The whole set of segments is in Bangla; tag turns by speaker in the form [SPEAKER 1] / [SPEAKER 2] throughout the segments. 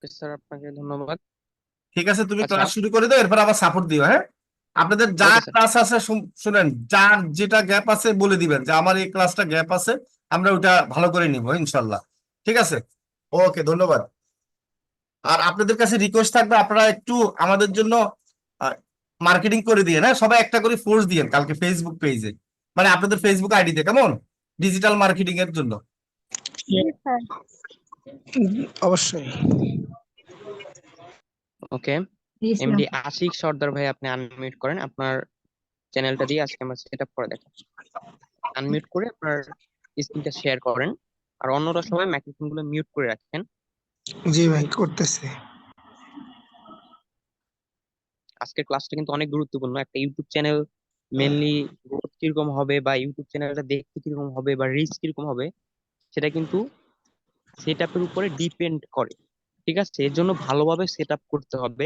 [SPEAKER 1] ওকে স্যার, আপনাকে ধন্যবাদ।
[SPEAKER 2] ঠিক আছে, তুমি
[SPEAKER 1] আচ্ছা,
[SPEAKER 2] ক্লাস শুরু করে দাও, এরপর আবার সাপোর্ট দিও। হ্যাঁ, আপনাদের যা
[SPEAKER 1] ওকে স্যার।
[SPEAKER 2] ক্লাস আছে শুনেন, যার যেটা গ্যাপ আছে বলে দিবেন যে আমার এই ক্লাসটা গ্যাপ আছে, আমরা ওটা ভালো করে নিব ইনশাল্লাহ। ঠিক আছে, ওকে, ধন্যবাদ। আর আপনাদের কাছে রিকোয়েস্ট থাকবে, আপনারা একটু আমাদের জন্য মার্কেটিং করে দিয়ে, হ্যাঁ, সবাই একটা করে ফোর্স দিয়েন কালকে ফেসবুক পেজে, মানে আপনাদের ফেসবুক আইডিতে, কেমন, ডিজিটাল মার্কেটিং এর জন্য।
[SPEAKER 3] জি স্যার।
[SPEAKER 4] অবশ্যই।
[SPEAKER 1] ওকে,
[SPEAKER 3] জি স্যার।
[SPEAKER 1] এমডি আশিক সর্দার ভাই, আপনি আনমিউট করেন, আপনার চ্যানেলটা দিয়ে আজকে আমরা সেট আপ করে দেখাবো। আনমিউট করে আপনার স্ক্রিনটা শেয়ার করেন, আর অন্যরা সবাই মাইক্রোফোন গুলো মিউট করে রাখেন।
[SPEAKER 4] জি ভাই, করতেছে।
[SPEAKER 1] আজকের ক্লাসটা কিন্তু অনেক গুরুত্বপূর্ণ। একটা ইউটিউব চ্যানেল মেনলি গ্রোথ কিরকম হবে, বা ইউটিউব চ্যানেলটা দেখতে কিরকম হবে, বা রিচ কিরকম হবে, সেটা কিন্তু সেট আপের উপরে ডিপেন্ড করে। ঠিক আছে, এর জন্য ভালোভাবে সেট আপ করতে হবে।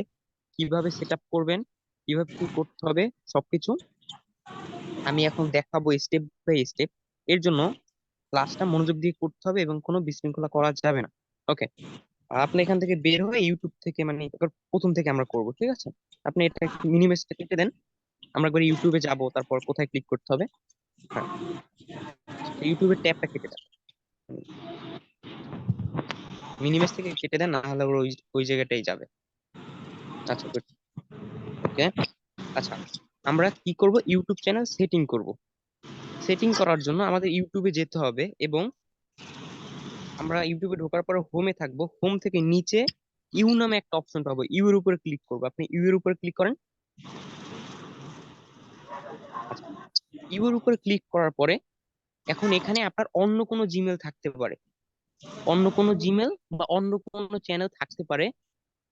[SPEAKER 1] কিভাবে সেট আপ করবেন, কিভাবে কি করতে হবে, সবকিছু আমি এখন দেখাবো স্টেপ বাই স্টেপ। এর জন্য ক্লাসটা মনোযোগ দিয়ে করতে হবে এবং কোনো বিশৃঙ্খলা করা যাবে না। ওকে, আপনি এখান থেকে বের হয়ে ইউটিউব থেকে, মানে এবার প্রথম থেকে আমরা করব, ঠিক আছে? আপনি এটা মিনিমাইজটা কেটে দেন, আমরা একবার ইউটিউবে যাব, তারপর কোথায় ক্লিক করতে হবে। হ্যাঁ, ইউটিউবের ট্যাবটা কেটে দেন, মিনিমাইজ থেকে কেটে দেন, না হলে ওর ওই ওই জায়গাটাই যাবে। আচ্ছা, গুড। ওকে, আচ্ছা, আমরা কি করব, ইউটিউব চ্যানেল সেটিং করব। সেটিং করার জন্য আমাদের ইউটিউবে যেতে হবে, এবং আমরা ইউটিউবে ঢোকার পরে হোমে থাকবো। হোম থেকে নিচে ইউ নামে একটা অপশন পাবো, ইউ এর উপরে ক্লিক করবো। আপনি ইউ এর উপরে ক্লিক করেন। আচ্ছা, ইউ এর উপরে ক্লিক করার পরে এখন এখানে আপনার অন্য কোনো জিমেল থাকতে পারে, অন্য কোনো জিমেল বা অন্য কোনো চ্যানেল থাকতে পারে,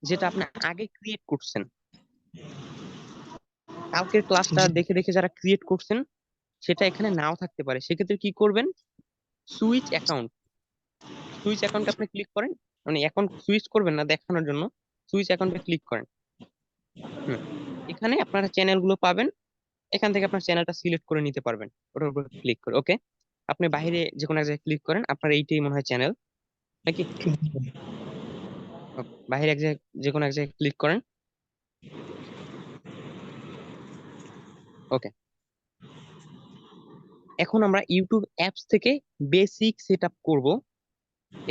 [SPEAKER 1] যেটা আপনি আগে ক্রিয়েট করছেন। কালকের ক্লাসটা
[SPEAKER 4] জি
[SPEAKER 1] দেখে দেখে যারা ক্রিয়েট করছেন, সেটা এখানে নাও থাকতে পারে। সেক্ষেত্রে কি করবেন, সুইচ অ্যাকাউন্ট, সুইচ অ্যাকাউন্টে আপনি ক্লিক করেন। মানে অ্যাকাউন্ট সুইচ করবেন না, দেখানোর জন্য সুইচ অ্যাকাউন্টে ক্লিক করেন। হুম, এখানে আপনারা চ্যানেল গুলো পাবেন, এখান থেকে আপনার চ্যানেলটা সিলেক্ট করে নিতে পারবেন ওটার উপর ক্লিক করে। ওকে, আপনি বাইরে যে কোনো এক জায়গায় ক্লিক করেন, আপনার এইটাই মনে হয় চ্যানেল নাকি? বাইরে এক জায়গায়, যে কোনো এক জায়গায় ক্লিক করেন। ওকে, এখন আমরা ইউটিউব অ্যাপস থেকে বেসিক সেট আপ করবো।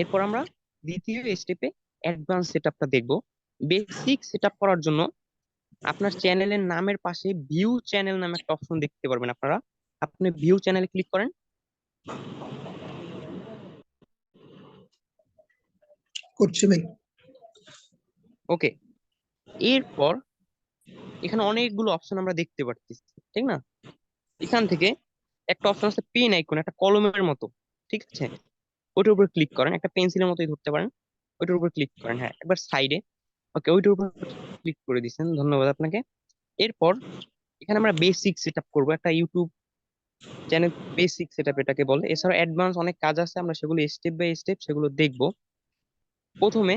[SPEAKER 1] এরপর আমরা দ্বিতীয় স্টেপে অ্যাডভান্স সেট আপটা দেখবো। বেসিক সেট আপ করার জন্য আপনার চ্যানেলের নামের পাশে ভিউ চ্যানেল নামে একটা অপশন দেখতে পারবেন আপনারা। আপনি ভিউ চ্যানেলে ক্লিক করেন।
[SPEAKER 4] করছি ভাই।
[SPEAKER 1] ওকে, এরপর এখানে অনেকগুলো অপশন আমরা দেখতে পাচ্ছি, ঠিক না? এখান থেকে একটা অপশন আছে পেন আইকন, একটা কলমের মতো, ঠিক আছে? ওইটার উপর ক্লিক করেন, একটা পেন্সিলের মতোই ধরতে পারেন। ওইটার উপর ক্লিক করেন, হ্যাঁ, একবার সাইডে। ওকে, ওইটার উপর ক্লিক করে দিচ্ছেন, ধন্যবাদ আপনাকে। এরপর এখানে আমরা বেসিক সেট আপ করবো একটা YouTube channel. Basic set up এটাকে বলে। এছাড়া অ্যাডভান্স অনেক কাজ আছে, আমরা সেগুলো স্টেপ বাই স্টেপ সেগুলো দেখবো। প্রথমে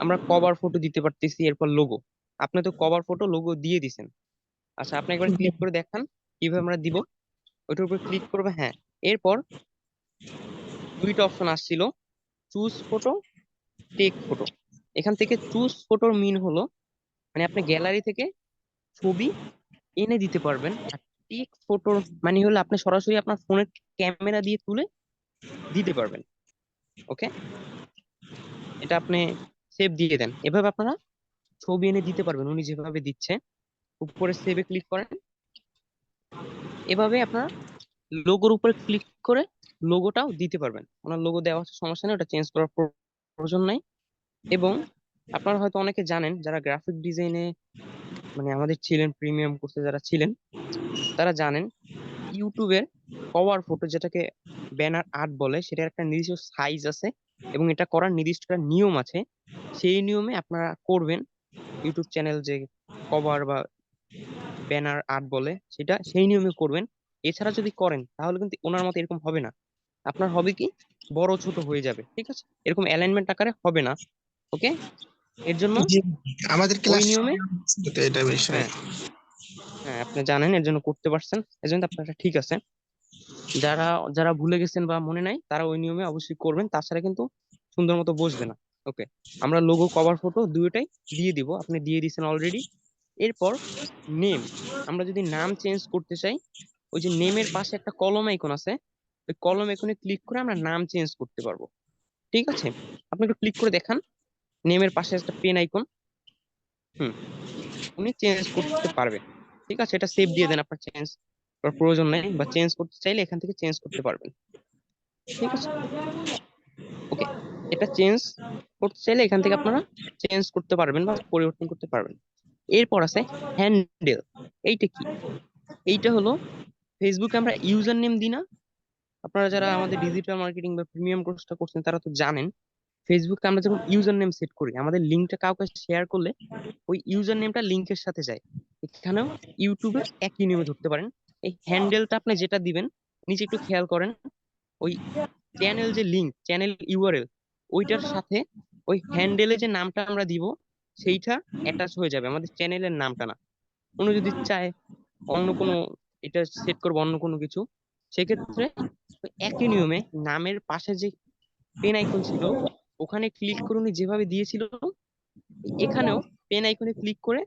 [SPEAKER 1] আমরা কভার ফটো দিতে পারতেছি, এরপর লোগো। আপনি তো কভার ফটো লোগো দিয়ে দিছেন। আচ্ছা, আপনি একবার ক্লিক করে দেখান কিভাবে আমরা দিব। ওইটার উপর ক্লিক করবে, হ্যাঁ। এরপর দুইটা অপশন আসছিল, চুজ ফটো, টেক ফটো। এখান থেকে চুজ ফটোর মিন হলো, মানে আপনি গ্যালারি থেকে ছবি এনে দিতে পারবেন। আর টেক ফটোর মানে হলো আপনি সরাসরি আপনার ফোনের ক্যামেরা দিয়ে তুলে দিতে পারবেন। ওকে, এটা আপনি সেভ দিয়ে দেন, এভাবে আপনারা ছবি এনে দিতে পারবেন উনি যেভাবে দিচ্ছে। উপরে সেভে ক্লিক করেন। এভাবে আপনারা লোগোর উপরে ক্লিক করে লোগোটাও দিতে পারবেন। ওনার লোগো দেওয়া হচ্ছে, সমস্যা নেই, ওটা চেঞ্জ করার প্রয়োজন নাই। এবং আপনারা হয়তো অনেকে জানেন, যারা গ্রাফিক ডিজাইনে মানে আমাদের ছিলেন, প্রিমিয়াম কোর্সে যারা ছিলেন, তারা জানেন ইউটিউবের কভার ফটো, যেটাকে ব্যানার আর্ট বলে, সেটার একটা নির্দিষ্ট সাইজ আছে এবং এটা করার নির্দিষ্ট একটা নিয়ম আছে। সেই নিয়মে আপনারা করবেন ইউটিউব চ্যানেল, যে কভার বা ব্যানার আর্ট বলে, সেটা সেই নিয়মে করবেন। এছাড়া যদি করেন তাহলে কিন্তু ওনার মতো এরকম হবে না। আপনার হবে কি, বড় ছোট হয়ে যাবে, ঠিক আছে? এরকম অ্যালাইনমেন্ট আকারে হবে না। ওকে, এর জন্য
[SPEAKER 4] জি, আমাদের
[SPEAKER 1] ওই
[SPEAKER 4] ক্লাস
[SPEAKER 1] নিয়মে,
[SPEAKER 4] তো এটা বিষয়।
[SPEAKER 1] হ্যাঁ, হ্যাঁ, আপনি জানেন, এর জন্য করতে পারছেন, এর জন্য আপনার ঠিক আছে। যারা যারা ভুলে গেছেন বা মনে নাই, তারা ওই নিয়মে অবশ্যই করবেন, তাছাড়া কিন্তু সুন্দর মতো বসবে না। ওকে, আমরা লোগো কভার ফটো দুইটাই দিয়ে দিব, আপনি দিয়ে দিয়েছেন অলরেডি। এরপর নেম, আমরা যদি নাম চেঞ্জ করতে চাই, ওই যে নেমের পাশে একটা কলম আইকন আছে, ওই কলম আইকনে ক্লিক করে আমরা নাম চেঞ্জ করতে পারবো। ঠিক আছে, আপনি একটু ক্লিক করে দেখান, নেমের পাশে একটা পেন আইকন, হুম, উনি চেঞ্জ করতে পারবে। ঠিক আছে, এটা সেভ দিয়ে দেন, আপনার চেঞ্জ করার প্রয়োজন নেই, বা চেঞ্জ করতে চাইলে এখান থেকে চেঞ্জ করতে পারবেন। ঠিক আছে, ওকে, এটা চেঞ্জ করতে চাইলে এখান থেকে আপনারা চেঞ্জ করতে পারবেন বা পরিবর্তন করতে পারবেন। এরপর আছে হ্যান্ডেল। এইটা কি? এইটা হলো ফেসবুকে আমরা ইউজার নেম দিই না, আপনারা যারা আমাদের ডিজিটাল মার্কেটিং বা প্রিমিয়াম কোর্সটা করছেন তারা তো জানেন, ফেসবুকে আমরা যখন ইউজার নেম সেট করি, আমাদের লিঙ্কটা কাউকে শেয়ার করলে ওই ইউজার নেমটা লিঙ্কের সাথে যায়। এখানেও ইউটিউবে একই নিয়মে ধরতে পারেন। এই হ্যান্ডেলটা আপনি যেটা দিবেন, নিচে একটু খেয়াল করেন, ওই চ্যানেল যে লিঙ্ক, চ্যানেল ইউআরএল, ওইটার সাথে ওই হ্যান্ডেলে যে নামটা আমরা দিব সেইটা অ্যাটাচ হয়ে যাবে, আমাদের চ্যানেলের নামটা না। অন্য যদি চায় অন্য কোনো, এটা সেট করবো অন্য কোনো কিছু, সেক্ষেত্রে ওই একই নিয়মে নামের পাশে যে পেন আইকন ছিল ওখানে ক্লিক করে উনি যেভাবে দিয়েছিল, এখানেও পেন আইকনে ক্লিক করে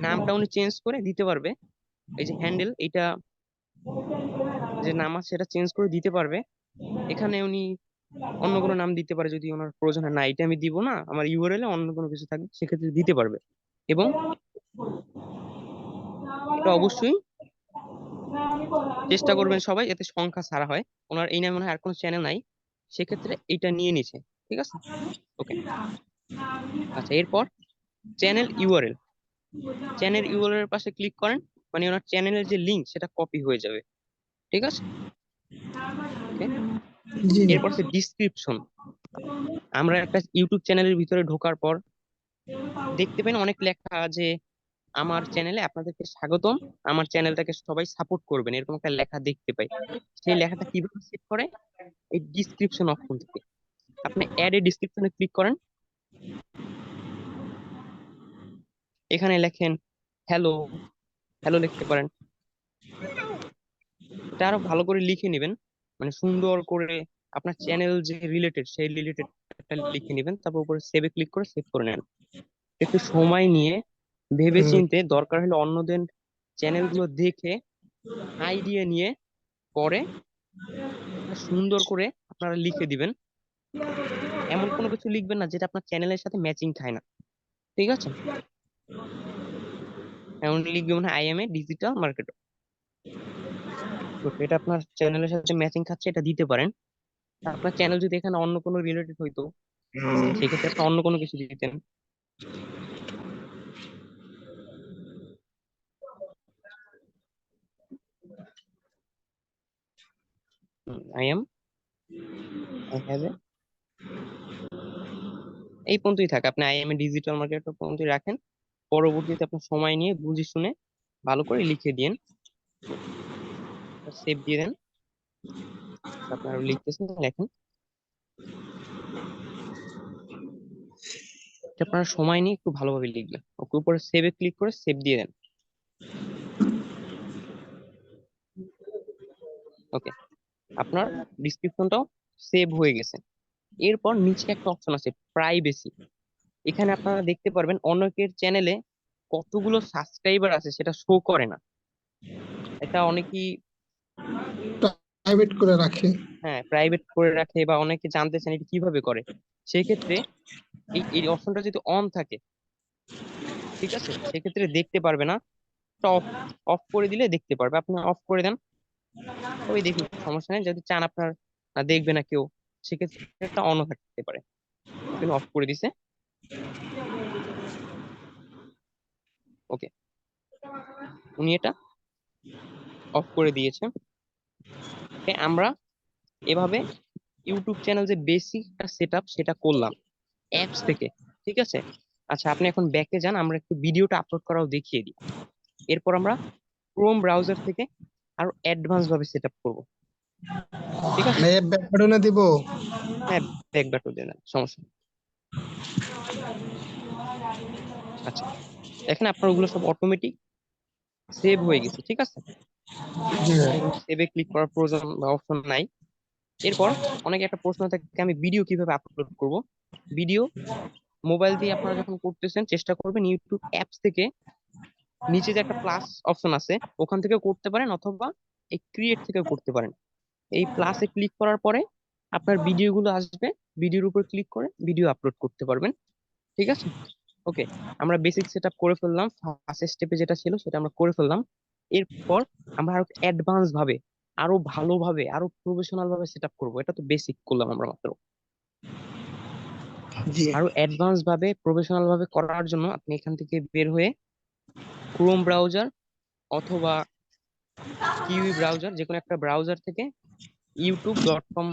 [SPEAKER 1] নামটা উনি চেঞ্জ করে দিতে পারবে। এই যে হ্যান্ডেল, এইটা যে নাম আছে সেটা চেঞ্জ করে দিতে পারবে। এখানে উনি অন্য কোনো নাম দিতে পারে যদি ওনার প্রয়োজন হয়, না এটা আমি দিব না, আমার ইউআরএল এ অন্য কোনো কিছু থাকবে, সেক্ষেত্রে দিতে পারবে। এবং এটা অবশ্যই চেষ্টা করবেন সবাই এতে সংখ্যা ছাড়া হয়। ওনার এই নামে মনে হয় আর কোনো চ্যানেল নাই, সেক্ষেত্রে এটা নিয়ে নিছে। ঠিক আছে, ওকে। আচ্ছা, এরপর চ্যানেল ইউআরএল, চ্যানেল ইউআরএল এর পাশে ক্লিক করেন, মানে ওনার চ্যানেলের যে লিংক সেটা কপি হয়ে যাবে। ঠিক আছে, ওকে।
[SPEAKER 4] জি ভাই।
[SPEAKER 1] এরপর হচ্ছে ডিসক্রিপশন। আমরা একটা ইউটিউব চ্যানেলের ভিতরে ঢোকার পর দেখতে পাই না অনেক লেখা যে আমার চ্যানেলে আপনাদেরকে স্বাগতম, আমার চ্যানেলটাকে সবাই সাপোর্ট করবেন, এরকম একটা লেখা দেখতে পাই। সেই লেখাটা কিভাবে সেট করে? এই ডিসক্রিপশন অপশন থেকে আপনি অ্যাড এ ডিসক্রিপশনে ক্লিক করেন, এখানে লেখেন হ্যালো, হ্যালো লিখতে পারেন। এটা আরো ভালো করে লিখে নেবেন, মানে সুন্দর করে আপনার চ্যানেল যে রিলেটেড সেই রিলেটেড একটা লিখে নেবেন, তারপর উপরে সেভে ক্লিক করে সেভ করে নেন। একটু সময় নিয়ে ভেবে
[SPEAKER 4] হুম,
[SPEAKER 1] চিন্তে, দরকার হলে অন্যদের চ্যানেলগুলো দেখে আইডিয়া নিয়ে পরে একটা সুন্দর করে আপনারা লিখে দিবেন। এমন কোনো কিছু লিখবেন না যেটা আপনার চ্যানেলের সাথে ম্যাচিং খায় না। ঠিক আছে, এমন লিখবে মনে হয় I M A digital marketer, এটা আপনার চ্যানেলের সাথে ম্যাচিং খাচ্ছে, এটা দিতে পারেন। আপনার চ্যানেল যদি এখানে অন্য কোনো রিলেটেড হইতো, সেক্ষেত্রে আপনি অন্য কোনো কিছু দিতেন। I am, I have a, এই পর্যন্তই থাকে, আপনি I M A digital marketer পর্যন্তই রাখেন। পরবর্তীতে আপনার সময় নিয়ে বুঝে শুনে ভালো করে লিখে দিন, সেভ দিয়ে দেন। আপনারা লিখতেছেন, লেখেন, এটা আপনারা সময় নিয়ে একটু ভালোভাবে লিখবেন। ওকে, উপরে সেভে ক্লিক করে সেভ দিয়ে দেন। ওকে, আপনার ডিসক্রিপশনটাও সেভ হয়ে গেছে। এরপর নিচে একটা অপশন আছে প্রাইভেসি, এখানে আপনারা দেখতে পারবেন অনেকের চ্যানেলে কতগুলো সাবস্ক্রাইবার আছে সেটা শো করে না। এটা অনেকেই,
[SPEAKER 4] প্রাইভেট করে রাখে।
[SPEAKER 1] হ্যাঁ, প্রাইভেট করে রাখে, বা অনেকে জানতে চান এটা কিভাবে করে। সেক্ষেত্রে এই এই অপশনটা যদি অন থাকে, ঠিক আছে, সেক্ষেত্রে দেখতে পারবে না। অফ অফ করে দিলে দেখতে পারবে, আপনি অফ করে দেন, ওই দেখুন, সমস্যা নেই। যদি চান আপনার দেখবে না কেউ, সেক্ষেত্রে এটা অনও থাকতে পারে। আপনি অফ করে দিছে, ওকে, উনি এটা অফ করে দিয়েছে। Okay, আমরা এভাবে ইউটিউব চ্যানেল যে বেসিক সেট আপ সেটা করলাম অ্যাপস থেকে। ঠিক আছে, আচ্ছা, আপনি এখন ব্যাকে যান, আমরা একটু ভিডিওটা আপলোড করাও দেখিয়ে দিই। এরপর আমরা ক্রোম ব্রাউজার থেকে আরো অ্যাডভান্স ভাবে সেট আপ করবো। ঠিক আছে,
[SPEAKER 4] ভাই ব্যাক বাটনে দিব।
[SPEAKER 1] হ্যাঁ, ব্যাক বাটন দিয়ে দেন, সমস্যা নেই। আচ্ছা, এখানে আপনার ওগুলো সব অটোমেটিক সেভ হয়ে গেছে। ঠিক আছে,
[SPEAKER 4] জি ভাই।
[SPEAKER 1] আপনার কোনো সেভে ক্লিক করার প্রয়োজন বা অপশন নাই। এরপর অনেকে একটা প্রশ্ন থাকে, আমি ভিডিও কিভাবে আপলোড করব। ভিডিও মোবাইল দিয়ে আপনারা যখন করতেছেন, চেষ্টা করবেন ইউটিউব অ্যাপস থেকে নিচে যে একটা প্লাস অপশন আছে ওখান থেকে করতে পারেন, অথবা এই ক্রিয়েট থেকে করতে পারেন। এই প্লাসে ক্লিক করার পরে আপনার ভিডিওগুলো আসবে, ভিডিওর উপর ক্লিক করে ভিডিও আপলোড করতে পারবেন। ঠিক আছে? ওকে, আমরা বেসিক সেটআপ করে ফেললাম, ফার্স্ট স্টেপে যেটা ছিল সেটা আমরা করে ফেললাম। এরপর আমরা আরো অ্যাডভান্স ভাবে, আরো ভালোভাবে, আরো প্রফেশনাল ভাবে সেটআপ করবো। এটা তো বেসিক করলাম আমরা মাত্র।
[SPEAKER 4] জি
[SPEAKER 1] আরো অ্যাডভান্স ভাবে, প্রফেশনাল ভাবে করার জন্য আপনি এখান থেকে বের হয়ে ক্রোম ব্রাউজার অথবা কিউই ব্রাউজার, যে কোনো একটা ব্রাউজার থেকে youtube.com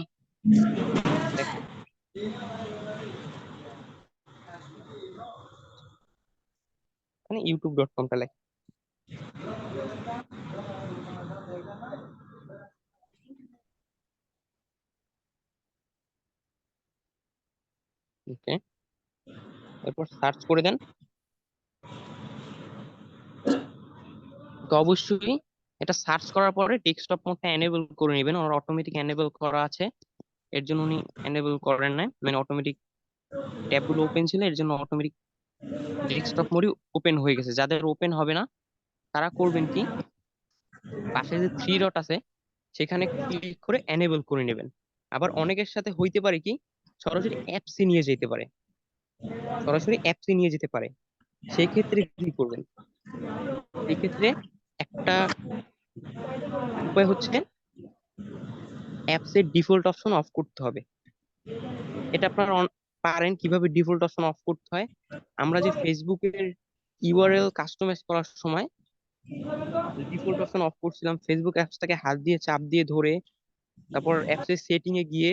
[SPEAKER 1] লেখেন। মানে youtube.com-টা লেখেন। ওকে, এরপর সার্চ করে দেন। তো অবশ্যই এটা সার্চ করার পরে ডেস্কটপ মোডটা এনেবল করে নেবেন। ওর অটোমেটিক এনেবল করা আছে, এর জন্য উনি এনেবল করেন নাই, মানে অটোমেটিক ট্যাবগুলো ওপেন ছিল, এর জন্য অটোমেটিক ডেস্কটপ মোডই ওপেন হয়ে গেছে। যাদের ওপেন হবে না তারা করবেন কি, পাশে যে থ্রি ডট আছে সেখানে ক্লিক করে এনেবল করে নেবেন। আবার অনেকের সাথে হইতে পারে কি, সরাসরি অ্যাপসে নিয়ে যেতে পারে, সরাসরি অ্যাপসে নিয়ে যেতে পারে। সেই ক্ষেত্রে কি করবেন, সেই ক্ষেত্রে একটা উপায় হচ্ছে অ্যাপসের ডিফল্ট অপশন অফ করতে হবে। এটা আপনারা পারেন কিভাবে ডিফল্ট অপশন অফ করতে হয়। আমরা যে ফেসবুকের ইউআরএল কাস্টমাইজ করার সময় ডিফল্ট অপশন অফ করছিলাম, ফেসবুক অ্যাপসটাকে হাত দিয়ে চাপ দিয়ে ধরে তারপর অ্যাপসের সেটিং এ গিয়ে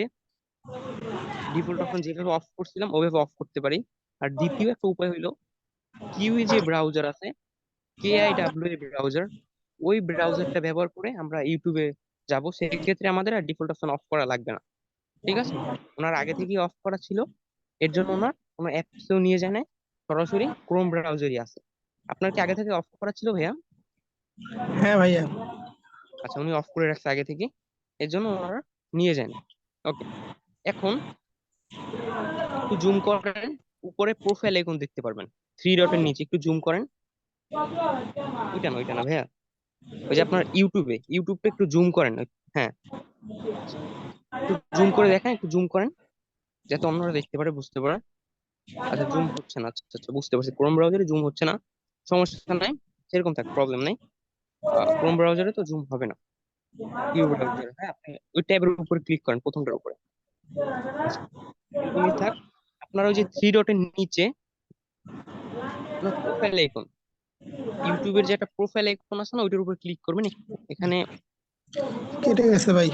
[SPEAKER 1] ডিফল্ট অপশন যেভাবে অফ করছিলাম ওইভাবে অফ করতে পারি। আর দ্বিতীয় একটা উপায় হলো কিউই যে ব্রাউজার আছে, KIW ব্রাউজার, ওই ব্রাউজারটা ব্যবহার করে আমরা ইউটিউবে যাব। সেক্ষেত্রে আমাদের আর ডিফল্ট অপশন অফ করা লাগবে না। ঠিক আছে? ওনার আগে থেকেই অফ করা ছিল, এর জন্য ওনার কোনো অ্যাপসেও নিয়ে যায় না, সরাসরি ক্রোম ব্রাউজারই আছে। আপনার কি আগে থেকে অফ করা ছিল ভাইয়া?
[SPEAKER 4] হ্যাঁ ভাইয়া।
[SPEAKER 1] আচ্ছা, উনি অফ করে রাখছে আগে থেকে, এর জন্য ওনারা নিয়ে যায় না। ওকে, এখন একটু জুম করেন, উপরে প্রোফাইল আইকন দেখতে পারবেন, থ্রি ডটের নিচে একটু জুম করেন। ওইটা না, ওইটা না ভাইয়া, ওই যে আপনার ইউটিউবটা একটু জুম করেন। হ্যাঁ, একটু জুম করে দেখেন, একটু জুম করেন যাতে অন্যরা দেখতে পারে, বুঝতে পারে। আচ্ছা, জুম হচ্ছে না, আচ্ছা আচ্ছা, বুঝতে পারছি, ক্রোম ব্রাউজারে জুম হচ্ছে না, সমস্যা নাই, সেরকম থাক, প্রবলেম নেই। ক্রোম ব্রাউজারে তো জুম হবে না, কিউ ব্রাউজারে। হ্যাঁ, আপনি ওই ট্যাবের উপর ক্লিক করেন, প্রথমটার উপরে। আচ্ছা, এরকমই থাক। আপনার ওই যে থ্রি ডটের নিচে আপনার প্রোফাইল আইকন, ইউটিউবের যে একটা প্রোফাইল আইকন আছে না, ওইটার উপর ক্লিক করবেন। এখানে
[SPEAKER 4] কেটে গেছে ভাই,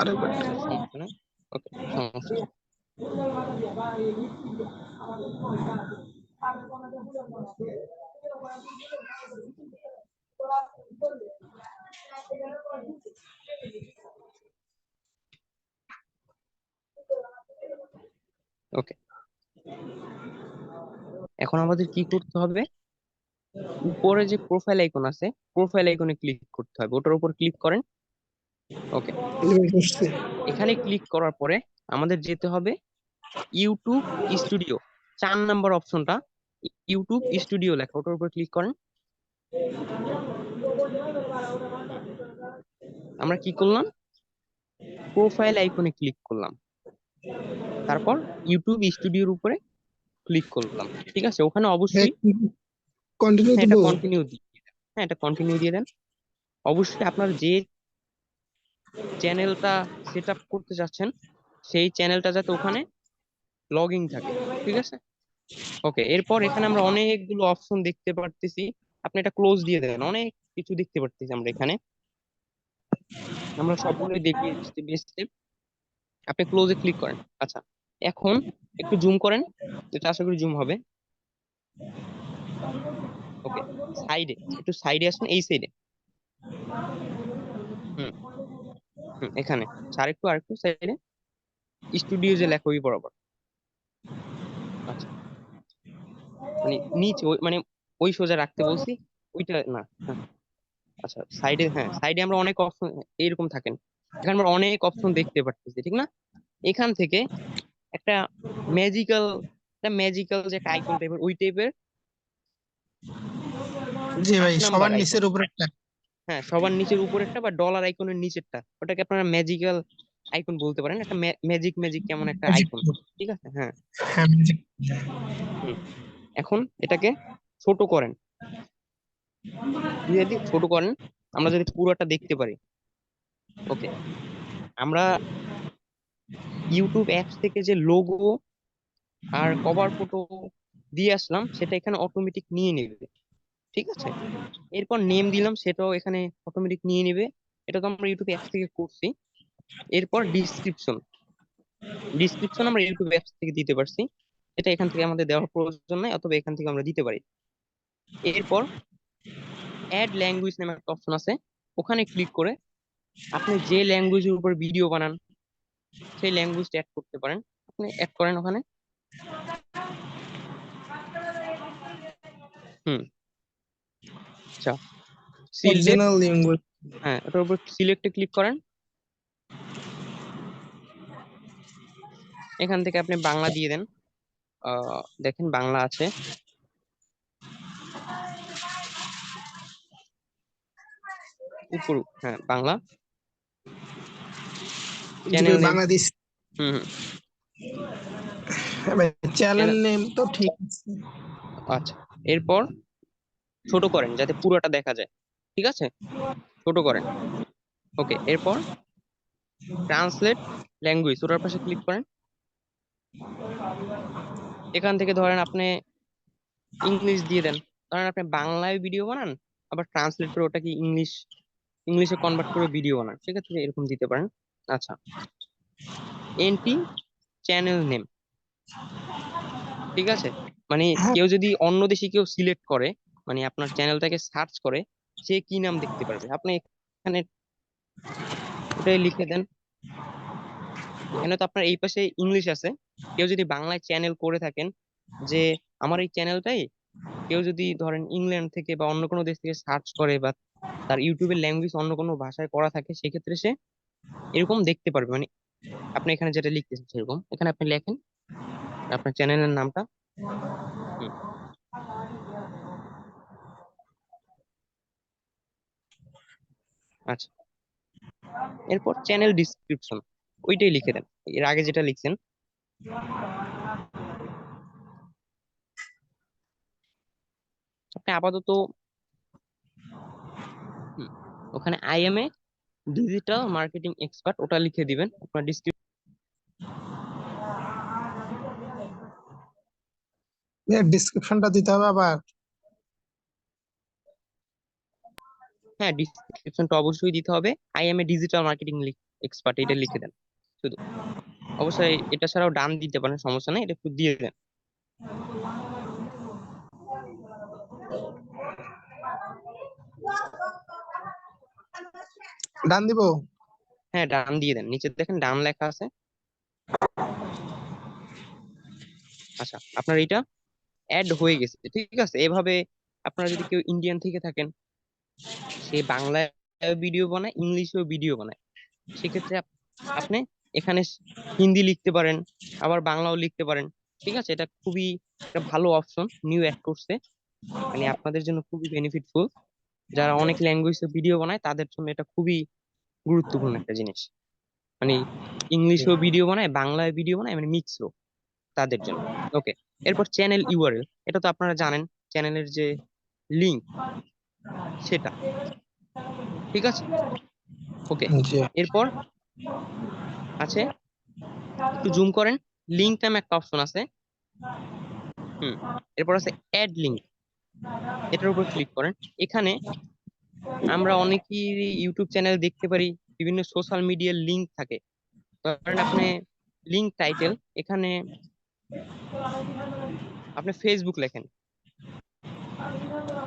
[SPEAKER 4] আরেকবার।
[SPEAKER 1] আচ্ছা, সমস্যা নেই। ওকে, সমস্যা নেই। ওকে, এখন আমাদের কি করতে হবে, উপরে যে প্রোফাইল আইকন আছে, প্রোফাইল আইকনে ক্লিক করতে হবে, ওটার উপর ক্লিক করেন। ওকে,
[SPEAKER 4] এবার বসছে।
[SPEAKER 1] এখানে ক্লিক করার পরে আমাদের যেতে হবে ইউটিউব স্টুডিও, 4 নম্বর অপশনটা, ইউটিউব স্টুডিও লেখা, ওটার উপর ক্লিক করেন। আমরা কি করলাম, প্রোফাইল আইকনে ক্লিক করলাম, তারপর ইউটিউব স্টুডিওর উপরে ক্লিক করলাম। ঠিক আছে? ওখানে অবশ্যই,
[SPEAKER 4] কন্টিনিউ
[SPEAKER 1] হ্যাঁ
[SPEAKER 4] দিব।
[SPEAKER 1] এটা কন্টিনিউ দিয়ে দেন, হ্যাঁ এটা কন্টিনিউ দিয়ে দেন। অবশ্যই আপনার যে চ্যানেলটা সেট আপ করতে যাচ্ছেন সেই চ্যানেলটা যাতে ওখানে লগ ইন থাকে। ঠিক আছে? ওকে, এরপর এখানে আমরা অনেকগুলো অপশন দেখতে পারতেছি, আপনি এটা ক্লোজ দিয়ে দেবেন, অনেক কিছু দেখতে পারতেছি আমরা এখানে, আমরা সবগুলোই দেখি স্টেপ বাই স্টেপ। আপনি ক্লোজে ক্লিক করেন। আচ্ছা, এখন একটু জুম করেন, এটা আশা করি জুম হবে। ওকে, সাইডে, একটু সাইডে আসুন, এই সাইডে। হুম, হুম, এখানে আরেকটু আরেকটু সাইডে, স্টুডিও যে লেখা ওই বরাবর। আচ্ছা, মানে নিচে মানে ওই সোজা রাখতে বলছি, ওইটা না, হ্যাঁ। আচ্ছা, সাইডে, হ্যাঁ সাইডে আমরা অনেক অপশন এইরকম থাকেন, এখানে আমরা অনেক অপশন দেখতে পাচ্ছি, ঠিক না? এখান থেকে একটা ম্যাজিক্যাল ম্যাজিক্যাল যে একটা আইকন টাইপের ওই টাইপের
[SPEAKER 4] জি ভাই,
[SPEAKER 1] 8 নাম্বার
[SPEAKER 4] সবার
[SPEAKER 1] আইকন।
[SPEAKER 4] নিচের উপর একটা।
[SPEAKER 1] হ্যাঁ, সবার নিচের উপরেরটা বা ডলার আইকনের নিচেরটা, ওটাকে আপনারা ম্যাজিক্যাল আইকন বলতে পারেন, একটা ম্যাজিক ম্যাজিক কেমন একটা
[SPEAKER 4] ম্যাজিক।
[SPEAKER 1] আইকন। ঠিক আছে, হ্যাঁ।
[SPEAKER 4] হ্যাঁ, ম্যাজিক।
[SPEAKER 1] হুম। এখন এটাকে ছোট করেন, যদি ছোট করেন, আমরা যদি পুরোটা দেখতে পারি। ওকে, আমরা ইউটিউব অ্যাপস থেকে যে লোগো আর কভার ফটো দিয়ে আসলাম সেটা এখানে অটোমেটিক নিয়ে নেবে। ঠিক আছে, এরপর নেম দিলাম, সেটাও এখানে অটোমেটিক নিয়ে নেবে। এটা তো আমরা ইউটিউব অ্যাপস থেকে করছি। এরপর ডিসক্রিপশন, ডিসক্রিপশন আমরা ইউটিউব অ্যাপস থেকে দিতে পারছি, এটা এখান থেকে আমাদের দেওয়ার প্রয়োজন নাই, অথবা এখান থেকে আমরা দিতে পারি। এরপর অ্যাড ল্যাঙ্গুয়েজ নামে একটা অপশন আছে, ওখানে ক্লিক করে আপনি যে ল্যাঙ্গুয়েজের উপর ভিডিও বানান সেই ল্যাঙ্গুয়েজটা অ্যাড করতে পারেন। আপনি অ্যাড করেন ওখানে। হুম। আচ্ছা, সিলেক্ট।
[SPEAKER 4] Original language.
[SPEAKER 1] হ্যাঁ, ওটার উপর সিলেক্টে ক্লিক করেন। এখান থেকে আপনি বাংলা দিয়ে দেন। দেখেন বাংলা আছে। উপর, হ্যাঁ, বাংলা
[SPEAKER 4] জি
[SPEAKER 1] চ্যানেল
[SPEAKER 4] ভাই,
[SPEAKER 1] নেম।
[SPEAKER 4] বাংলাদেশ।
[SPEAKER 1] হুম হুম।
[SPEAKER 4] হ্যাঁ ভাই, চ্যানেল
[SPEAKER 1] channel-
[SPEAKER 4] নেম তো ঠিক আছে।
[SPEAKER 1] আচ্ছা, এরপর ছোট করেন যাতে পুরোটা দেখা যায়। ঠিক আছে, ছোট করেন। ওকে, এরপর ট্রান্সলেট ল্যাঙ্গুয়েজ, ওটার পাশে ক্লিক করেন। এখান থেকে ধরেন আপনি ইংলিশ দিয়ে দেন। ধরেন আপনি বাংলায় ভিডিও বানান, আবার ট্রান্সলেট করে ওটাকে ইংলিশে কনভার্ট করে ভিডিও বানান, সেক্ষেত্রে এরকম দিতে পারেন। আচ্ছা, এনটি চ্যানেল নেম। ঠিক আছে, মানে
[SPEAKER 4] হ্যাঁ,
[SPEAKER 1] কেউ যদি অন্য দেশি কেউ সিলেক্ট করে, মানে আপনার চ্যানেলটাকে সার্চ করে, সে কি নাম দেখতে পারবে। আপনি এখানে ওটাই লিখে দেন। এখানে তো আপনার এই পাশে ইংলিশ আছে, কেউ যদি বাংলায় চ্যানেল করে থাকেন, যে আমার এই চ্যানেলটাই কেউ যদি ধরেন ইংল্যান্ড থেকে বা অন্য কোনো দেশ থেকে সার্চ করে, বা তার ইউটিউবের ল্যাঙ্গুয়েজ অন্য কোনো ভাষায় করা থাকে, সেক্ষেত্রে সে এরকম দেখতে পারবে। মানে আপনি এখানে যেটা লিখতেছেন সেরকম এখানে আপনি লেখেন আপনার চ্যানেলের নামটা। হুম। আচ্ছা, এরপর চ্যানেল ডিসক্রিপশন ওইটাই লিখে দেন, এর আগে যেটা লিখছেন। আপনি আপাতত হুম, ওখানে I M A digital marketing expert ওটা লিখে দিবেন আপনার ডিসক্রিপশন।
[SPEAKER 4] ডিসক্রিপশনটা দিতে হবে আবার।
[SPEAKER 1] হ্যাঁ, ডিসক্রিপশনটা অবশ্যই দিতে হবে। I M A digital marketing expert এটা লিখে দেন শুধু। অবশ্যই এটা ছাড়াও ডান দিতে পারেন, সমস্যা নেই, এটা একটু দিয়ে দেন।
[SPEAKER 4] ডান দিব।
[SPEAKER 1] হ্যাঁ, ডান দিয়ে দেন, নিচে দেখেন ডান লেখা আছে। আচ্ছা, আপনার এটা অ্যাড হয়ে গেছে, ঠিক আছে। এভাবে আপনারা যদি কেউ ইন্ডিয়ান থেকে থাকেন, সে বাংলায় ভিডিও বানায়, ইংলিশেও ভিডিও বানায়, সেক্ষেত্রে আপনি এখানে হিন্দি লিখতে পারেন, আবার বাংলাও লিখতে পারেন। ঠিক আছে, এটা খুবই একটা ভালো অপশন নিউ অ্যাড করছে, মানে আপনাদের জন্য খুবই বেনিফিটফুল। যারা অনেক ল্যাঙ্গুয়েজে ভিডিও বানায় তাদের জন্য এটা খুবই গুরুত্বপূর্ণ একটা জিনিস। মানে ইংলিশেও ভিডিও বানায়, বাংলায় ভিডিও বানায়, মানে মিক্সও, তাদের জন্য। ওকে, এরপর চ্যানেল ইউআরএল, এটা তো আপনারা জানেন, চ্যানেলের যে লিংক সেটা। ঠিক আছে, ওকে।
[SPEAKER 4] জি।
[SPEAKER 1] এরপর আছে, একটু জুম করেন, লিংক নামে একটা অপশন আছে। হুম। এরপর আছে অ্যাড লিংক, এটার উপর ক্লিক করেন। এখানে আমরা অনেকেই ইউটিউব চ্যানেল দেখতে পারি, বিভিন্ন সোশ্যাল মিডিয়ার লিংক থাকে। ধরেন আপনি লিংক টাইটেল, এখানে আপনি ফেসবুক লেখেন,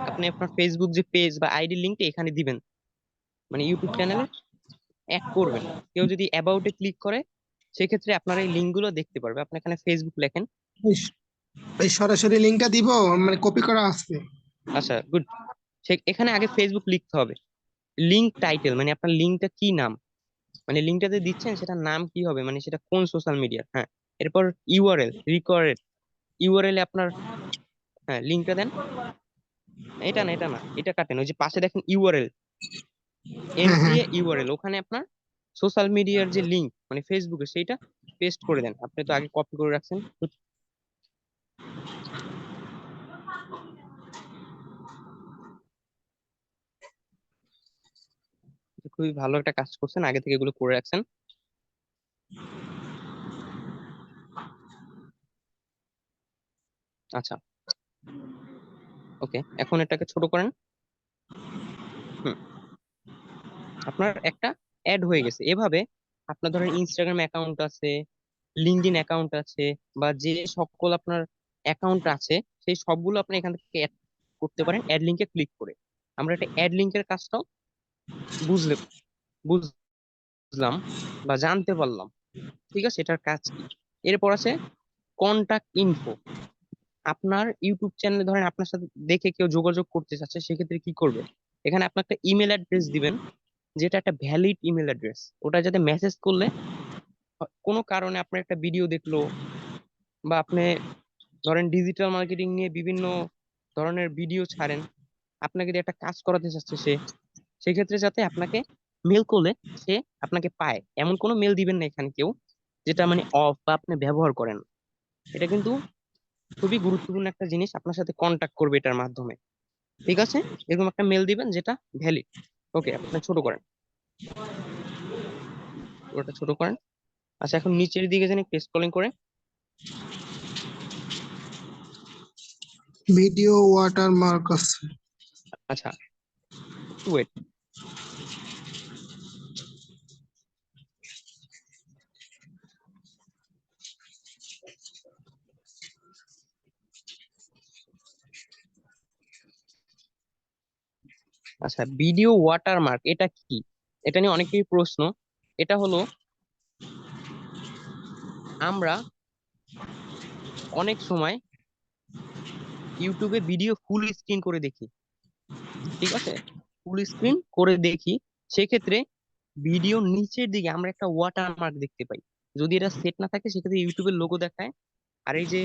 [SPEAKER 1] আপনি আপনার ফেসবুক যে পেজ বা আইডি লিংকটা এখানে দিবেন, মানে ইউটিউব চ্যানেলে অ্যাড করবেন। কেউ যদি অ্যাবাউটে ক্লিক করে, সেক্ষেত্রে আপনার এই লিঙ্ক গুলো দেখতে পারবে। আপনি এখানে ফেসবুক লেখেন।
[SPEAKER 4] এই সরাসরি লিঙ্কটা দিব, মানে কপি করা আছে।
[SPEAKER 1] আচ্ছা, গুড। সে এখানে আগে ফেসবুক লিখতে হবে। লিংক টাইটেল মানে আপনার লিঙ্কটা কি নাম, মানে লিঙ্কটাতে দিচ্ছেন সেটার নাম কি হবে, মানে সেটা কোন সোশ্যাল মিডিয়া। হ্যাঁ, এরপর ইউআরএল রিকোয়ার্ড, ইউআরএল এ আপনার, হ্যাঁ লিঙ্কটা দেন। এটা না এটা কাটেন, ওই যে পাশে দেখেন ইউআরএল, এন
[SPEAKER 4] হ্যাঁ হ্যাঁ
[SPEAKER 1] দিয়ে ইউআরএল, ওখানে আপনার সোশ্যাল মিডিয়ার যে লিঙ্ক মানে ফেসবুকে সেইটা পেস্ট করে দেন। আপনি তো আগে কপি করে রাখছেন, তো খুবই ভালো একটা কাজ করছেন, আগে থেকে এগুলো করে রাখছেন। আচ্ছা, ওকে, এখন এটাকে ছোট করেন। হুম, আপনার একটা অ্যাড হয়ে গেছে। এভাবে আপনার ধরেন ইনস্টাগ্রাম অ্যাকাউন্ট আছে, লিঙ্কডইন অ্যাকাউন্ট আছে, বা যে সকল আপনার অ্যাকাউন্ট আছে সেই সবগুলো আপনি এখান থেকে অ্যাড করতে পারেন অ্যাড লিঙ্কে ক্লিক করে। আমরা একটা অ্যাড লিঙ্কের কাজটাও বুঝলে বুঝলাম বা জানতে পারলাম। ঠিক আছে, এটার কাজ কি। এরপর আছে কন্টাক্ট ইনফো। আপনার ইউটিউব চ্যানেলে ধরেন আপনার সাথে দেখে কেউ যোগাযোগ করতে চাচ্ছে, সেক্ষেত্রে কি করবে, এখানে আপনি একটা ইমেল অ্যাড্রেস দিবেন, যেটা একটা ভ্যালিড ইমেল অ্যাড্রেস। ওটা যাতে মেসেজ করলে কোনো কারণে আপনার একটা ভিডিও দেখলো, বা আপনি ধরেন ডিজিটাল মার্কেটিং নিয়ে বিভিন্ন ধরনের ভিডিও ছাড়েন, আপনাকে দিয়ে একটা কাজ করাতে চাচ্ছে সে, সেক্ষেত্রে যাতে আপনাকে মেল করলে সে আপনাকে পায় এমন কোনো মেল দিবেন না এখানে কেউ, যেটা মানে অফ বা আপনি ব্যবহার করেন। এটা কিন্তু খুবই গুরুত্বপূর্ণ একটা জিনিস, আপনার সাথে কন্টাক্ট করবে এটার মাধ্যমে। ঠিক আছে, এরকম একটা মেল দিবেন যেটা ভ্যালিড। ওকে, আপনি ছোট করেন, ওটা ছোট করেন। আচ্ছা, এখন নিচের দিকে যেন একটু স্ক্রলিং করে।
[SPEAKER 4] ভিডিও ওয়াটারমার্ক আছে।
[SPEAKER 1] আচ্ছা, একটু ওয়েট। আচ্ছা, ভিডিও ওয়াটারমার্ক এটা কি, এটা নিয়ে অনেকেরই প্রশ্ন। এটা হলো, আমরা অনেক সময় ইউটিউবে ভিডিও ফুল স্ক্রিন করে দেখি। ঠিক আছে, ফুল স্ক্রিন করে দেখি, সেক্ষেত্রে ভিডিও নিচের দিকে আমরা একটা ওয়াটারমার্ক দেখতে পাই। যদি এটা সেট না থাকে সেক্ষেত্রে ইউটিউবের লোগো দেখায়। আর এই যে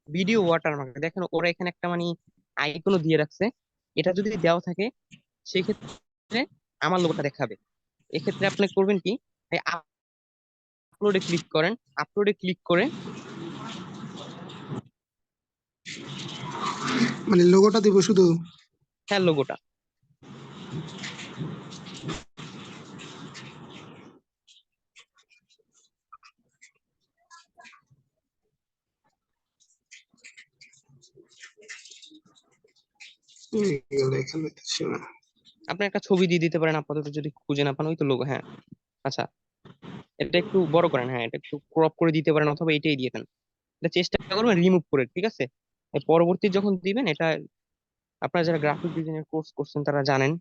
[SPEAKER 1] ভিডিও ওয়াটারমার্ক দেখেন, ওরা এখানে একটা মানে আইকনও দিয়ে রাখছে, এটা যদি দেওয়া থাকে সেক্ষেত্রে আমার লোগোটা দেখাবে। এক্ষেত্রে আপনি করবেন কি, আপলোডে ক্লিক করেন, আপলোডে ক্লিক করে,
[SPEAKER 4] মানে লোগোটা দিব শুধু?
[SPEAKER 1] হ্যাঁ লোগোটা,
[SPEAKER 4] এখানে তো ছিল না।
[SPEAKER 1] আপনি একটা ছবি দিয়ে দিতে পারেন আপাতত, যদি খুঁজে না পান ওই তো লোগো। হ্যাঁ, আচ্ছা, এটা একটু বড় করেন, হ্যাঁ এটা একটু ক্রপ করে দিতে পারেন, অথবা এটাই দিয়ে দেন। এটা চেষ্টা করবেন রিমুভ করে, ঠিক আছে। এর পরবর্তী যখন দিবেন এটা, আপনারা যারা গ্রাফিক ডিজাইনের কোর্স করছেন তারা জানেন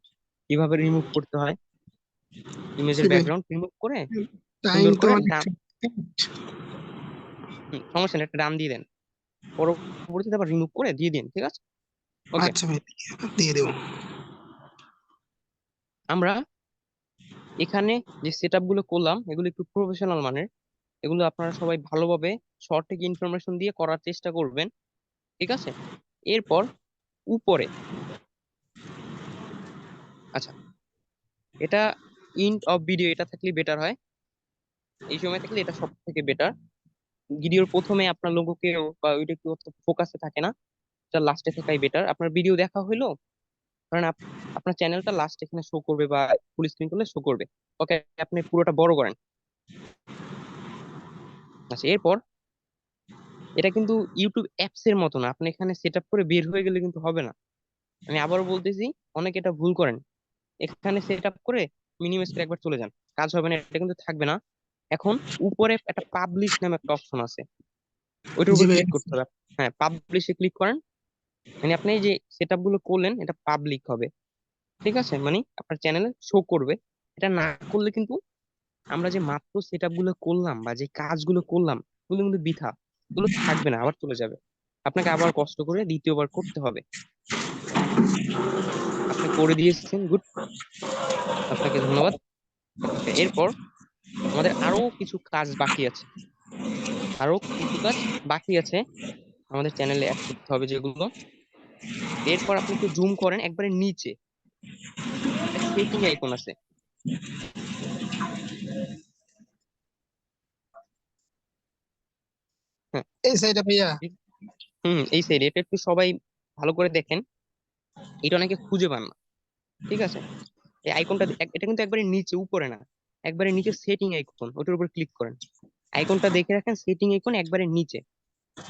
[SPEAKER 1] কিভাবে রিমুভ করতে হয়। ইমেজের
[SPEAKER 4] শিবে,
[SPEAKER 1] ব্যাকগ্রাউন্ড রিমুভ করে
[SPEAKER 4] টাইম
[SPEAKER 1] সুন্দর
[SPEAKER 4] তো
[SPEAKER 1] করে
[SPEAKER 4] অনেক।
[SPEAKER 1] ডান, সমস্যা নেই, একটা ডান দিয়ে দেন, পরবর্তীতে আবার রিমুভ করে দিয়ে দিন, ঠিক আছে। ওকে,
[SPEAKER 4] আচ্ছা ভাই, দিয়ে দেবো।
[SPEAKER 1] আমরা এখানে যে সেট আপ গুলো করলাম এগুলো একটু প্রফেশনাল মানের, এগুলো আপনারা সবাই ভালোভাবে সঠিক ইনফরমেশন দিয়ে করার চেষ্টা করবেন। ঠিক আছে, এরপর উপরে, আচ্ছা, এটা ইন্ড অফ ভিডিও এটা থাকলে বেটার হয়, এই সময় থাকলে এটা সব থেকে বেটার। ভিডিওর প্রথমে আপনার লোগো কেউ বা ওইটা একটু ফোকাসে থাকে না, এটা লাস্টে থাকাই বেটার। আপনার ভিডিও দেখা হইলো, কারণ আপনার চ্যানেলটা লাস্ট এখানে শো করবে বা ফুল স্ক্রিন করলে শো করবে। ওকে, আপনি পুরোটা বড় করেন। আচ্ছা, এরপর এটা কিন্তু ইউটিউব অ্যাপস এর মতো না, আপনি এখানে সেট আপ করে বের হয়ে গেলে কিন্তু হবে না। আমি আবারও বলতেছি, অনেকে এটা ভুল করেন, এখানে সেট আপ করে মিনিমাইজ করে একবার চলে যান, কাজ হবে না, এটা কিন্তু থাকবে না। এখন উপরে একটা পাবলিশ নামে একটা অপশন আছে, ওইটার
[SPEAKER 4] জি
[SPEAKER 1] উপর
[SPEAKER 4] ভাই।
[SPEAKER 1] ক্লিক করতে হবে। হ্যাঁ, পাবলিশে ক্লিক করেন, মানে আপনি এই যে সেট আপ গুলো করলেন এটা পাবলিক হবে। ঠিক আছে, মানে আপনার চ্যানেলে শো করবে। এটা না করলে কিন্তু আমরা যে মাত্র সেট আপ গুলো করলাম বা যে কাজগুলো করলাম ওগুলো কিন্তু বৃথা, ওগুলো থাকবে না, আবার চলে যাবে। আপনাকে আবার কষ্ট করে দ্বিতীয়বার করতে হবে। আপনি করে দিয়েছেন, গুড, আপনাকে ধন্যবাদ। ওকে, এরপর আমাদের আরো কিছু কাজ বাকি আছে, আরো কিছু কাজ বাকি আছে আমাদের চ্যানেলে অ্যাড করতে হবে যেগুলো। এরপর আপনি একটু জুম করেন একবারে নিচে, একটা সেটিং আইকন আছে। হ্যাঁ,
[SPEAKER 4] এই সাইডে ভাইয়া।
[SPEAKER 1] এই সাইড, এটা একটু সবাই ভালো করে দেখেন, এটা অনেকে খুঁজে পান না। ঠিক আছে, এই আইকনটা এটা কিন্তু একবারে নিচে, উপরে না, একবারে নিচে সেটিং আইকন, ওটার উপর ক্লিক করেন। আইকনটা দেখে রাখেন, সেটিং আইকন একবারে নিচে।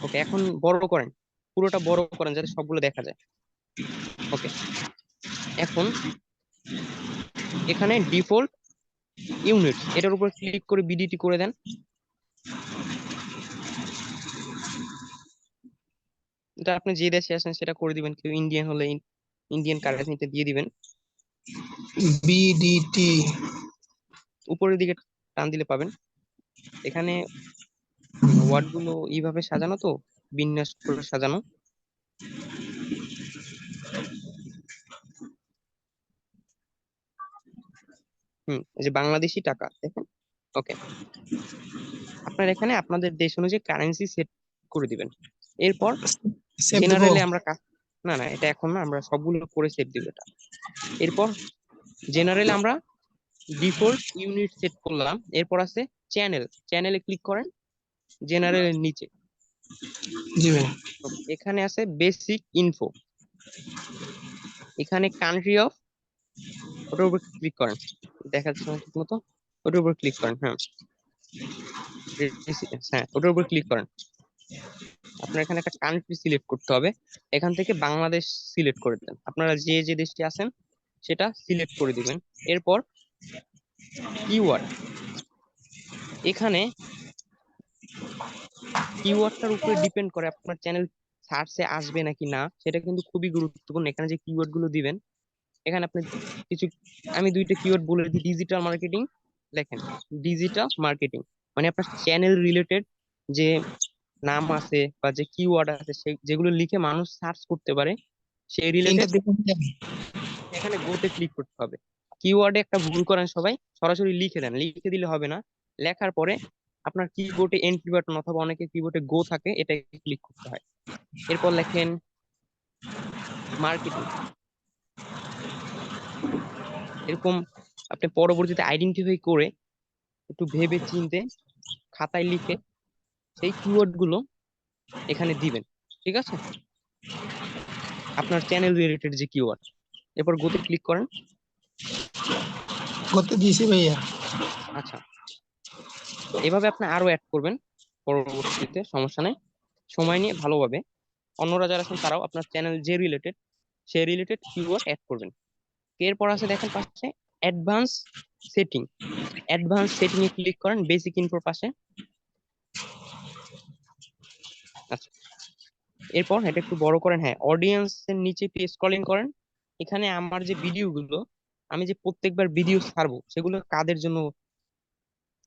[SPEAKER 1] ওকে, এখন বড় করেন, পুরোটা বড় করেন যাতে সবগুলো দেখা যায়। ওকে, এখন এখানে ডিফল্ট ইউনিটস, এটার উপর ক্লিক করে বিডিটি করে দেন। এটা আপনি যে দেশে আছেন সেটা করে দিবেন, কেউ ইন্ডিয়ান হলে ইন্ডিয়ান কারেন্সিতে দিয়ে দিবেন।
[SPEAKER 4] বিডিটি।
[SPEAKER 1] উপরের দিকে টান দিলে পাবেন। এখানে ওয়ার্ড গুলো এইভাবে সাজানো, তো বিন্যাস করে সাজানো। এই যে বাংলাদেশি টাকা দেখেন। ওকে, আপনার এখানে আপনাদের দেশ অনুযায়ী কারেন্সি সেট করে দিবেন। এরপর
[SPEAKER 4] সেভ দেবো।
[SPEAKER 1] জেনারেলে আমরা কাজ, না না এটা এখন না, আমরা সবগুলো করে সেট দিব এটা। এরপর জেনারেলে আমরা ডিফল্ট ইউনিট সেট করলাম। এরপর আছে চ্যানেল, চ্যানেলে ক্লিক করেন জেনারেলের নিচে।
[SPEAKER 4] জি ভাই।
[SPEAKER 1] এখানে আছে বেসিক ইনফো, এখানে কান্ট্রি অফ, ওটার উপর ক্লিক করেন, দেখা যাচ্ছে না ঠিক মতো, ওটার উপর ক্লিক করেন। হ্যাঁ, হ্যাঁ ওটার উপর ক্লিক করেন। আপনার এখানে একটা কান্ট্রি সিলেক্ট করতে হবে, এখান থেকে বাংলাদেশ সিলেক্ট করে দেন, আপনারা যে যে দেশটি আছেন সেটা সিলেক্ট করে দিবেন। এরপর কিওয়ার্ড, এখানে কিওয়ার্ডটার উপরে ডিপেন্ড করে আপনার চ্যানেল সার্চে আসবে নাকি না, সেটা কিন্তু খুবই গুরুত্বপূর্ণ। এখানে যে কিওয়ার্ড গুলো দিবেন, এখানে আপনি কিছু, আমি দুইটা কিওয়ার্ড বলে দিই। ডিজিটাল মার্কেটিং লেখেন, ডিজিটাল মার্কেটিং মানে আপনার চ্যানেল রিলেটেড যে নাম আছে বা যে কিওয়ার্ড আছে যেগুলো লিখে মানুষ সার্চ করতে পারে সেই
[SPEAKER 4] তিনটা
[SPEAKER 1] রিলেটেড,
[SPEAKER 4] দেখুন।
[SPEAKER 1] এখানে গোতে ক্লিক করতে হবে। কিওয়ার্ডে একটা ভুল করেন সবাই, সরাসরি লিখে দেন, লিখে দিলে হবে না। লেখার পরে আপনার কিবোর্ডে এন্ট্রি বাটন অথবা অনেকের কিবোর্ডে গো থাকে, এটাই ক্লিক করতে হয়। এরপর লেখেন মার্কেটিং, এরকম আপনি পরবর্তীতে আইডেন্টিফাই করে একটু ভেবে চিন্তে খাতায় লিখে সেই কিওয়ার্ড গুলো এখানে দিবেন। ঠিক আছে, আপনার চ্যানেল রিলেটেড যে কিওয়ার্ড। এরপর গোতে ক্লিক করেন।
[SPEAKER 4] করতে দিয়েছি ভাইয়া।
[SPEAKER 1] আচ্ছা, এভাবে আপনি আরো অ্যাড করবেন পরবর্তীতে, সমস্যা নেই, সময় নিয়ে ভালোভাবে। অন্যরা যারা আছেন তারাও আপনার চ্যানেল যে রিলেটেড সেই রিলেটেড কিওয়ার্ড অ্যাড করবেন। এরপর আছে দেখেন পাশে অ্যাডভান্স সেটিং, অ্যাডভান্স সেটিং এ ক্লিক করেন বেসিক ইনফোর পাশে। আচ্ছা, এরপর এটা একটু বড় করেন, হ্যাঁ অডিয়েন্স এর নিচে একটু স্ক্রলিং করেন। এখানে আমার যে ভিডিও গুলো, আমি যে প্রত্যেকবার ভিডিও ছাড়বো সেগুলো কাদের জন্য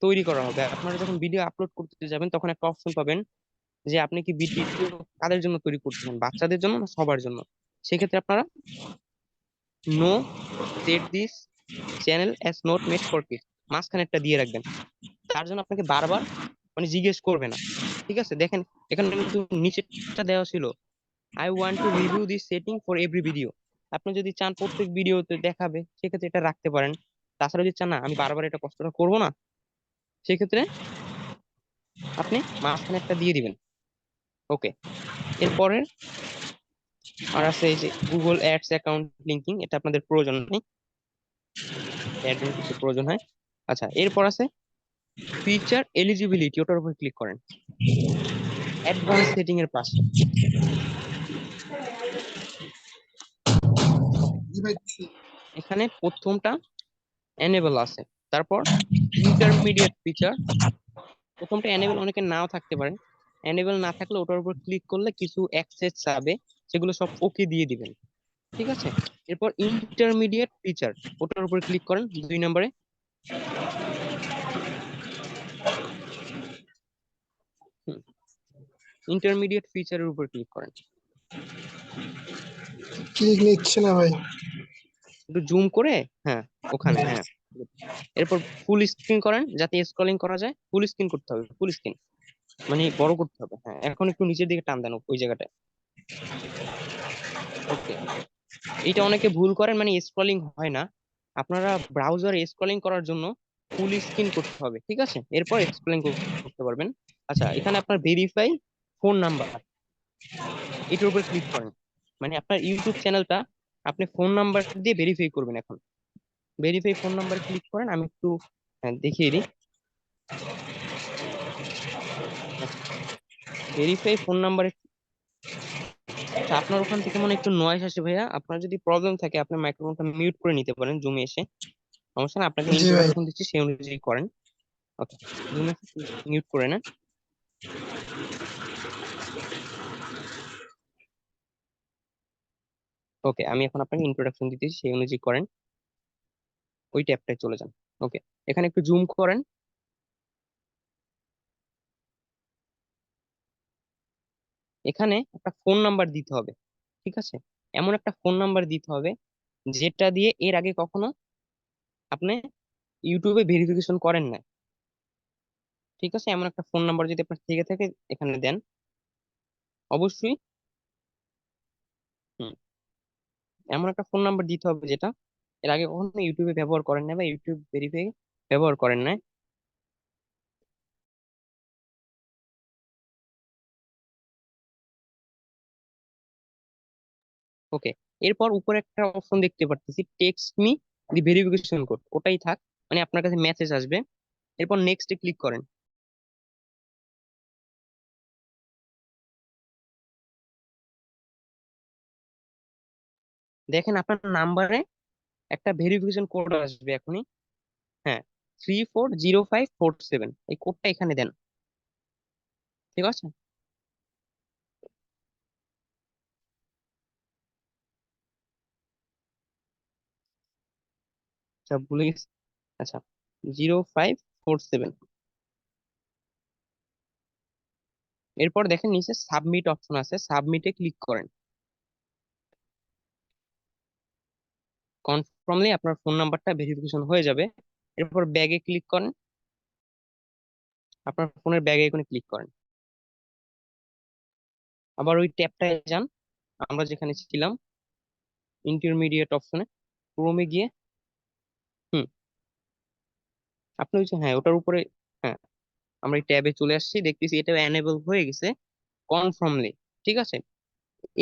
[SPEAKER 1] তৈরি করা হবে। আপনারা যখন ভিডিও আপলোড করতে যাবেন তখন একটা অপশন পাবেন যে আপনি কি ভিডিও কাদের জন্য তৈরি করতেছেন, বাচ্চাদের জন্য না সবার জন্য। সেক্ষেত্রে আপনারা no set this channel as not made for kids, মাঝখানে একটা দিয়ে রাখবেন, তার জন্য আপনাকে বারবার মানে জিজ্ঞেস করবে না। ঠিক আছে, দেখেন এখানে কিন্তু নিচেটা দেওয়া ছিল I want to review this setting for every video. আপনি যদি চান প্রত্যেক ভিডিওতে দেখাবে সেক্ষেত্রে এটা রাখতে পারেন। তাছাড়া যদি চান না আমি বারবার এটা কষ্টটা করবো না, সেক্ষেত্রে আপনি মাঝখানে একটা দিয়ে দিবেন। ওকে, এরপরে আর আছে এই যে গুগল অ্যাডস অ্যাকাউন্ট লিঙ্কিং, এটা আপনাদের প্রয়োজন নেই, অ্যাডমিন কিছু প্রয়োজন হয়। আচ্ছা, এরপর আছে ফিচার এলিজিবিলিটি, ওটার উপর ক্লিক করেন অ্যাডভান্স সেটিং এর পাশে। ওকে,
[SPEAKER 4] জি ভাই।
[SPEAKER 1] এখানে প্রথমটা এনেবল আছে, তারপর ইন্টারমিডিয়েট ফিচার, প্রথমটা এনেবল অনেকের নাও থাকতে পারে, এনেবল না থাকলে ওটার উপর ক্লিক করলে কিছু অ্যাক্সেস চাবে, সেগুলো সব ওকে দিয়ে দিবেন। ঠিক আছে, এরপর ইন্টারমিডিয়েট ফিচার, ওটার উপর ক্লিক করেন 2 নম্বরে। ইন্টারমিডিয়েট ফিচারের উপর ক্লিক করেন।
[SPEAKER 4] ক্লিক নিচ্ছে না ভাই।
[SPEAKER 1] একটু জুম করে, হ্যাঁ ওখানে, হ্যাঁ এরপর ফুল স্ক্রিন করেন, যাতে স্ক্রলিং করা যায়। ফুল স্ক্রিন করতে হবে, ফুল স্ক্রিন মানে বড় করতে হবে। হ্যাঁ, এখন একটু নিচের দিকে টান দেন ওই জায়গাটায়। ওকে, এটা অনেকে ভুল করেন, মানে স্ক্রলিং হয় না। আপনারা ব্রাউজারে স্ক্রলিং করার জন্য ফুল স্ক্রিন করতে হবে, ঠিক আছে? এরপর এক্সপ্লেন করতে পারবেন। আচ্ছা, এখানে আপনার ভেরিফাই ফোন নাম্বার, এটার উপর ক্লিক করেন। মানে আপনার ইউটিউব চ্যানেলটা আপনি ফোন নাম্বার দিয়ে ভেরিফাই করবেন। এখন ভেরিফাই ফোন নাম্বার ক্লিক করেন, আমি একটু দেখিয়ে দিই। আচ্ছা, ভেরিফাই ফোন নাম্বারে, আচ্ছা আপনার ওখান থেকে মনে হয় একটু নয়েজ আসে ভাইয়া। আপনার যদি প্রবলেম থাকে আপনি মাইক্রোফোনটা মিউট করে নিতে পারেন জুমে এসে। সমস্যা না, আপনাকে
[SPEAKER 4] জি ভাই।
[SPEAKER 1] ইন্ট্রোডাকশন দিচ্ছি সেই অনুযায়ী করেন। ওকে, জুমে মিউট করে নেন। ওকে, আমি এখন আপনাকে ইন্ট্রোডাকশন দিতেছি সেই অনুযায়ী করেন। ওই ট্যাবটায় চলে যান। ওকে, এখানে একটু জুম করেন। এখানে একটা ফোন নাম্বার দিতে হবে, ঠিক আছে? এমন একটা ফোন নাম্বার দিতে হবে যেটা দিয়ে এর আগে কখনো আপনি ইউটিউবে ভেরিফিকেশন করেন না, ঠিক আছে? এমন একটা ফোন নাম্বার যদি আপনার থেকে থাকে এখানে দেন অবশ্যই। হুম, এমন একটা ফোন নাম্বার দিতে হবে যেটা এর আগে কখনো ইউটিউবে ব্যবহার করেন না বা ইউটিউব ভেরিফাই ব্যবহার করেন না। ওকে, এরপর উপরে একটা অপশন দেখতে পারতেছি, text me the verification code, ওটাই থাক, মানে আপনার কাছে মেসেজ আসবে। এরপর নেক্সটে ক্লিক করেন। দেখেন আপনার নাম্বারে একটা ভেরিফিকেশন কোড আসবে এখনই। হ্যাঁ, 340547, এই কোডটা এখানে দেন, ঠিক আছে? আচ্ছা, ভুলে গেছি। আচ্ছা, 0547। এরপর দেখেন নিচে সাবমিট অপশন আছে, সাবমিটে ক্লিক করেন। কনফার্মলি আপনার ফোন নাম্বারটা ভেরিফিকেশন হয়ে যাবে। এরপর ব্যাগে ক্লিক করেন, আপনার ফোনের ব্যাগে এখানে ক্লিক করেন। আবার ওই ট্যাবটায় যান, আমরা যেখানে ছিলাম ইন্টারমিডিয়েট অপশনে, ক্রোমে গিয়ে। হুম, আপনি ওই যে, হ্যাঁ ওটার উপরে। হ্যাঁ, আমরা এই ট্যাবে চলে আসছি, দেখতেছি এটা এনেবল হয়ে গেছে কনফার্মলি, ঠিক আছে?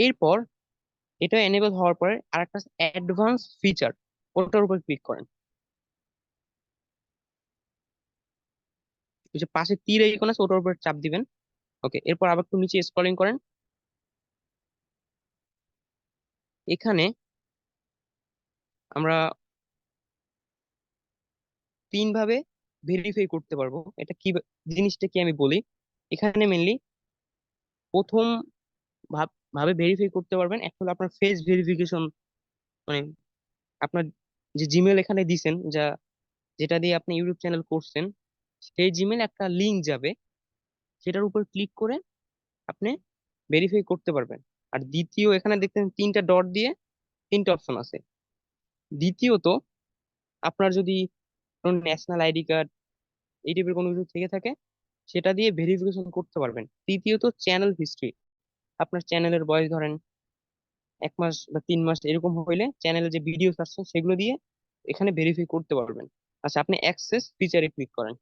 [SPEAKER 1] এরপর এটা এনেবল হওয়ার পরে আরেকটা অ্যাডভান্স ফিচার, ওটার উপর ক্লিক করেন। ওই যে পাশে তীর আইকন আছে, ওটার উপর চাপ দিবেন। ওকে, এরপর আবার একটু নিচে স্ক্রলিং করেন। এখানে আমরা তিন ভাবে ভেরিফাই করতে পারবো। এটা কি জিনিসটা কি আমি বলি। এখানে মেনলি প্রথম ভাবে ভেরিফাই করতে পারবেন একটা হলো আপনার ফেস ভেরিফিকেশন, মানে আপনার যে জিমেল এখানে দিছেন, যেটা দিয়ে আপনি ইউটিউব চ্যানেল করছেন, সেই জিমেল একটা লিংক যাবে, সেটার উপর ক্লিক করে আপনি ভেরিফাই করতে পারবেন। আর দ্বিতীয়, এখানে দেখতেন তিনটা ডট দিয়ে তিনটা অপশন আছে। দ্বিতীয়ত, আপনার যদি ন্যাশনাল আইডি কার্ড এই টাইপের কোনো কিছু থেকে থাকে, সেটা দিয়ে ভেরিফিকেশন করতে পারবেন। তৃতীয়ত, চ্যানেল হিস্ট্রি, আপনার চ্যানেলের বয়স ধরেন 1 মাস বা 3 মাস এরকম হইলে চ্যানেলে যে ভিডিও আসছে সেগুলো দিয়ে এখানে ভেরিফাই করতে পারবেন। আচ্ছা, আপনি অ্যাক্সেস ফিচারে ক্লিক করেন।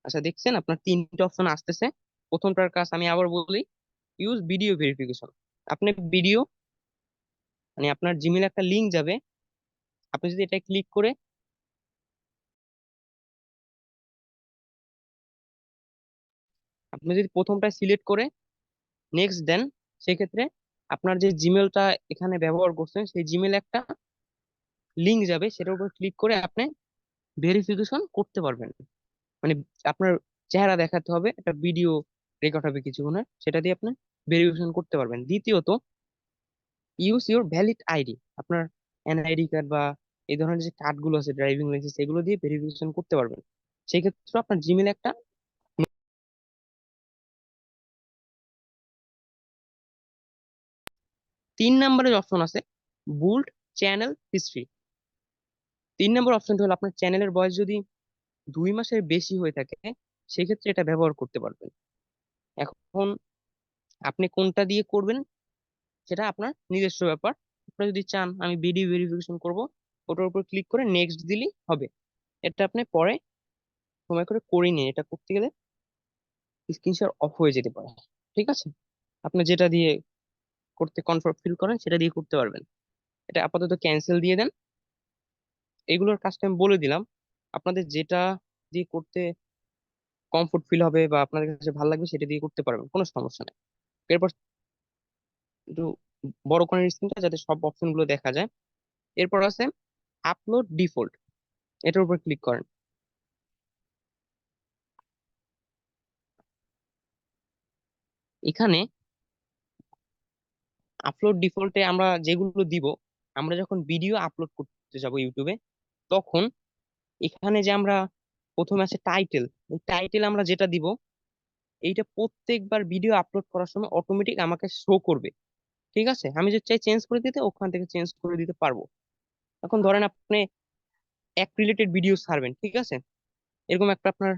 [SPEAKER 1] আচ্ছা, দেখছেন আপনার তিনটা অপশন আসতেছে। প্রথমটার কাজ আমি আবার বলি, ইউজ ভিডিও ভেরিফিকেশন। আপনি ভিডিও, মানে আপনার জিমেলে একটা লিংক যাবে, আপনি যদি এটা ক্লিক করে, আপনি যদি প্রথমটা সিলেক্ট করে নেক্সট দেন, সেক্ষেত্রে আপনার যে জিমেলটা এখানে ব্যবহার করছেন সেই জিমেলে একটা লিংক যাবে, সেটার উপর ক্লিক করে আপনি ভেরিফিকেশন করতে পারবেন। মানে আপনার চেহারা দেখাতে হবে, একটা ভিডিও রেকর্ড হবে কিছুক্ষণের, সেটা দিয়ে আপনি ভেরিফিকেশন করতে পারবেন। দ্বিতীয়ত, ইউজ ইউর ভ্যালিড আইডি, আপনার এনআইডি কার্ড বা এই ধরনের যে কার্ড গুলো আছে, ড্রাইভিং লাইসেন্স, এগুলো দিয়ে ভেরিফিকেশন করতে পারবেন। সেই ক্ষেত্রে আপনার জিমেল একটা 3 নম্বরের অপশন আছে বুল্ড চ্যানেল হিস্ট্রি। 3 নম্বর অপশনটা হলো আপনার চ্যানেলের বয়স যদি 2 মাসের বেশি হয়ে থাকে, সেক্ষেত্রে এটা ব্যবহার করতে পারবেন। এখন আপনি কোনটা দিয়ে করবেন সেটা আপনার নিজস্ব ব্যাপার। আপনি যদি চান আমি ভিডিও ভেরিফিকেশন করব, ওটার উপর ক্লিক করে নেক্সট দিলেই হবে। এটা আপনি পরে সময় করে নিন, এটা করতে গেলে স্ক্রিন শেয়ার অফ হয়ে যেতে পারে। ঠিক আছে, আপনি যেটা দিয়ে করতে কমফর্ট ফিল করেন সেটা দিয়ে করতে পারবেন। এটা আপাতত ক্যান্সেল দিয়ে দেন। এগুলোর কাজটা আমি বলে দিলাম, আপনাদের যেটা দিয়ে করতে কমফোর্ট ফিল হবে বা আপনাদের কাছে ভালো লাগবে সেটা দিয়ে করতে পারবেন, কোনো সমস্যা নেই। এরপর একটু বড় করেন স্ক্রিনটা যাতে সব অপশন গুলো দেখা যায়। এরপর আছে আপলোড ডিফল্ট, এটার উপর ক্লিক করেন। এখানে আপলোড ডিফল্টে আমরা যেগুলো দিব, আমরা যখন ভিডিও আপলোড করতে যাব ইউটিউবে, তখন এখানে যে আমরা প্রথমে আছে টাইটেল, ওই টাইটেল আমরা যেটা দিব এইটা প্রত্যেকবার ভিডিও আপলোড করার সময় অটোমেটিক আমাকে শো করবে। ঠিক আছে, আমি যদি চাই চেঞ্জ করে দিতে ওখান থেকে চেঞ্জ করে দিতে পারবো। এখন ধরেন আপনি এক রিলেটেড ভিডিও ছাড়বেন, ঠিক আছে, এরকম একটা আপনার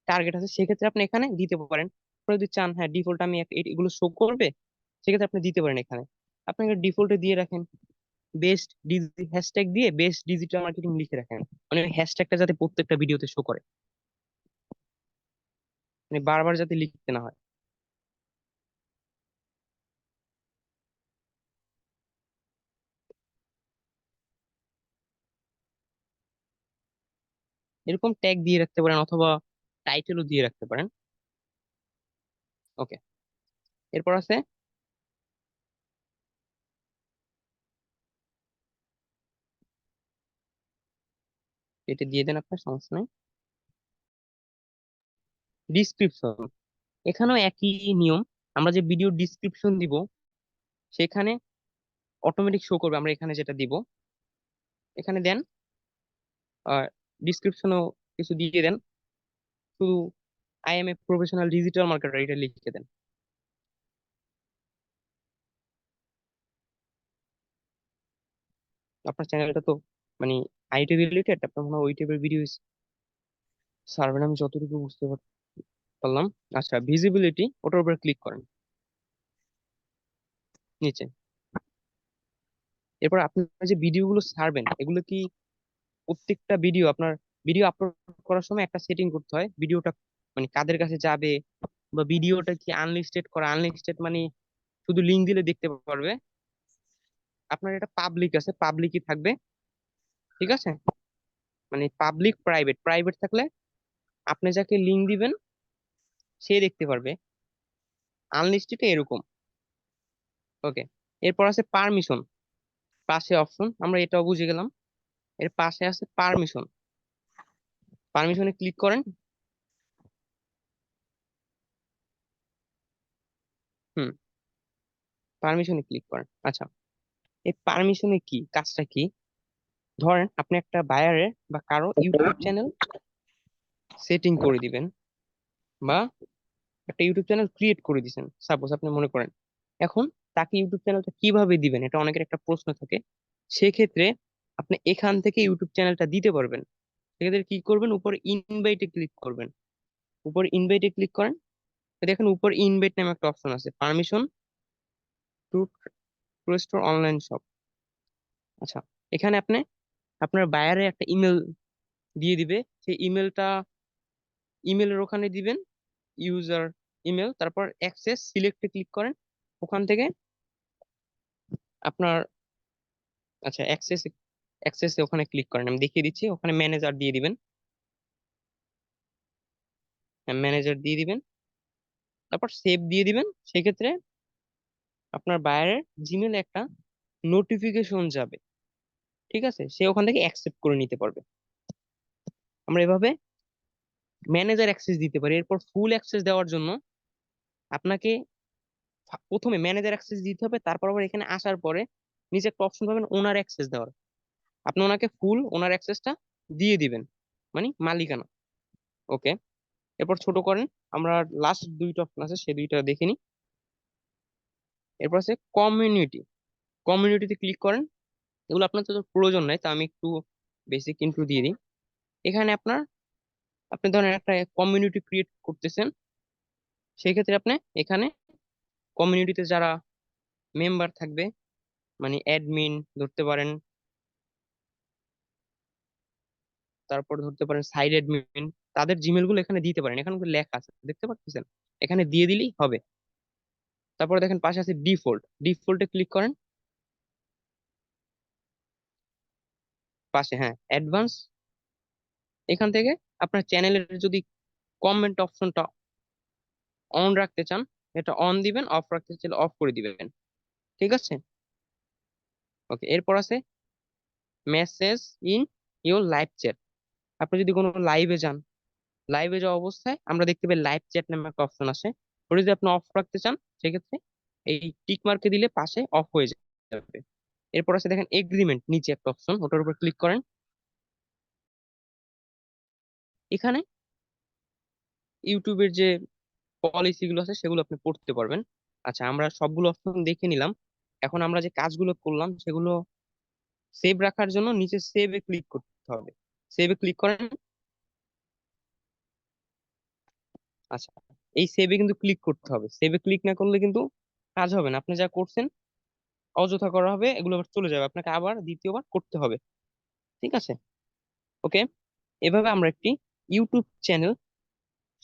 [SPEAKER 1] টার্গেট আছে, সেক্ষেত্রে আপনি এখানে দিতে পারেন। আপনি যদি চান হ্যাঁ ডিফল্ট আমি এগুলো শো করবে, সেক্ষেত্রে আপনি দিতে পারেন এখানে। আপনাকে ডিফল্টে দিয়ে রাখেন বেস্ট হ্যাশট্যাগ দিয়ে বেস্ট ডিজিটাল মার্কেটিং লিখে রাখেন, মানে হ্যাশট্যাগটা যাতে প্রত্যেকটা ভিডিওতে শো করে, মানে বারবার যাতে লিখতে না হয়। এরকম ট্যাগ দিয়ে রাখতে পারেন অথবা টাইটেলও দিয়ে রাখতে পারেন। ওকে, এরপর আছে এটা দিয়ে দেন, আপনার সমস্যা নেই। ডিসক্রিপশন, এখানেও একই নিয়ম, আমরা যে ভিডিও ডিসক্রিপশন দিব সেখানে অটোমেটিক শো করবে আমরা এখানে যেটা দিব। এখানে দেন আর ডিসক্রিপশনও কিছু দিয়ে দেন, শুধু I M a professional digital marketer এটা লিখে দেন। আপনার চ্যানেলটা তো মানে আইটি রিলেটেড, আপনার মনে হয় ওই টাইপের ভিডিও সার্ভেন, আমি যতটুকু বুঝতে পারলাম। আচ্ছা, ভিজিবিলিটি, ওটার উপর ক্লিক করেন নিচে। এরপর আপনার যে ভিডিওগুলো ছাড়বেন এগুলো কি প্রত্যেকটা ভিডিও আপনার ভিডিও আপলোড করার সময় একটা সেটিং করতে হয় ভিডিওটা মানে কাদের কাছে যাবে, বা ভিডিওটা কি আনলিস্টেড করা, আনলিস্টেড মানে শুধু লিঙ্ক দিলে দেখতে পারবে। আপনার এটা পাবলিক আছে, পাবলিকই থাকবে। ঠিক আছে, মানে পাবলিক প্রাইভেট, প্রাইভেট থাকলে আপনি যাকে লিঙ্ক দিবেন সে দেখতে পারবে, আনলিস্টেড এরকম। ওকে, এরপর আছে পারমিশন, পাশে অপশন, আমরা এটাও বুঝে গেলাম। এর পাশে আছে পারমিশন, পারমিশনে ক্লিক করেন। হুম, পারমিশনে ক্লিক করেন। আচ্ছা, এই পারমিশনে কি কাজটা কি, ধরেন আপনি একটা বায়ারের বা কারো ইউটিউব চ্যানেল সেটিং করে দিবেন, বা একটা ইউটিউব চ্যানেল ক্রিয়েট করে দিবেন সাপোজ আপনি মনে করেন। এখন তাকে ইউটিউব চ্যানেলটা কিভাবে দিবেন, এটা অনেকের একটা প্রশ্ন থাকে। সেক্ষেত্রে আপনি এখান থেকে ইউটিউব চ্যানেলটা দিতে পারবেন। সেক্ষেত্রে কি করবেন, উপরে ইনভাইটে ক্লিক করবেন। উপরে ইনভাইটে ক্লিক করেন, দেখেন উপর ইনভাইট নামে একটা অপশন আছে, permission to store online shop. আচ্ছা, এখানে আপনি আপনার বায়ারে একটা ইমেল দিয়ে দিবে, সেই ইমেলটা ইমেলের ওখানে দিবেন ইউজার ইমেল, তারপর অ্যাক্সেস সিলেক্টে ক্লিক করেন। ওখান থেকে আপনার আচ্ছা অ্যাক্সেসে ওখানে ক্লিক করেন, আমি দেখিয়ে দিচ্ছি, ওখানে ম্যানেজার দিয়ে দিবেন। ম্যানেজার দিয়ে দিবেন, তারপর সেভ দিয়ে দিবেন। সেক্ষেত্রে আপনার বায়ারের জিমেলে একটা নোটিফিকেশন যাবে। ঠিক আছে, সে ওখান থেকে অ্যাকসেপ্ট করে নিতে পারবে। আমরা এভাবে ম্যানেজার অ্যাক্সেস দিতে পারি। এরপর ফুল অ্যাক্সেস দেওয়ার জন্য আপনাকে প্রথমে ম্যানেজার অ্যাক্সেস দিতে হবে, তারপর আবার এখানে আসার পরে নিচে একটা অপশন পাবেন ওনার অ্যাক্সেস দেওয়ার, আপনি ওনাকে ফুল ওনার অ্যাক্সেসটা দিয়ে দিবেন, মানে মালিকানা। ওকে, এরপর ছোট করেন। আমরা লাস্ট দুইটা অপশন আছে সেই দুইটা দেখে নিই। এরপর আছে কমিউনিটি, কমিউনিটিতে ক্লিক করেন। এগুলো আপনার তো প্রয়োজন নাই, তা আমি একটু বেসিক ইন্ট্রো দিয়ে দিই। এখানে আপনি ধরেন একটা কমিউনিটি ক্রিয়েট করতেছেন, সেই ক্ষেত্রে আপনি এখানে কমিউনিটিতে যারা মেম্বার থাকবে, মানে অ্যাডমিন ধরতে পারেন, তারপর ধরতে পারেন সাইড অ্যাডমিন, তাদের জিমেল গুলো এখানে দিতে পারেন। এখানে কিন্তু লেখা আছে, দেখতে পাচ্ছেন? এখানে দিয়ে দিলেই হবে। তারপরে দেখেন পাশে আছে ডিফল্ট, ডিফল্টে ক্লিক করেন। পাশে হ্যাঁ অ্যাডভান্স, এখান থেকে আপনার চ্যানেলের যদি কমেন্ট অপশনটা অন রাখতে চান, এটা অন দিবেন, অফ রাখতে চাইলে অফ করে দিবেন। ঠিক আছে, ওকে। এরপর আছে message in your live chat. আপনি যদি কোনো লাইভে যান, লাইভে যাওয়া অবস্থায় আমরা দেখতে পাই লাইভ চ্যাট নামে একটা অপশন আসে। ওটা যদি আপনি অফ রাখতে চান, সেক্ষেত্রে এই টিক মার্কে দিলে পাশে অফ হয়ে যাবে। এরপর আছে দেখেন এগ্রিমেন্ট, নিচে একটা অপশন, ওটার উপর ক্লিক করেন। এখানে ইউটিউবের যে পলিসি গুলো আছে সেগুলো আপনি পড়তে পারবেন। আচ্ছা, আমরা সবগুলো অপশন দেখে নিলাম। এখন আমরা যে কাজগুলো করলাম সেগুলো সেভ রাখার জন্য নিচে সেভে ক্লিক করতে হবে। সেভে ক্লিক করেন। আচ্ছা, এই সেভে কিন্তু ক্লিক করতে হবে। সেভে ক্লিক না করলে কিন্তু কাজ হবে না। আপনি যা করছেন অযথা করা হবে, এগুলো আবার চলে যাবে, আপনাকে আবার দ্বিতীয়বার করতে হবে। ঠিক আছে, ওকে। এভাবে আমরা একটি ইউটিউব চ্যানেল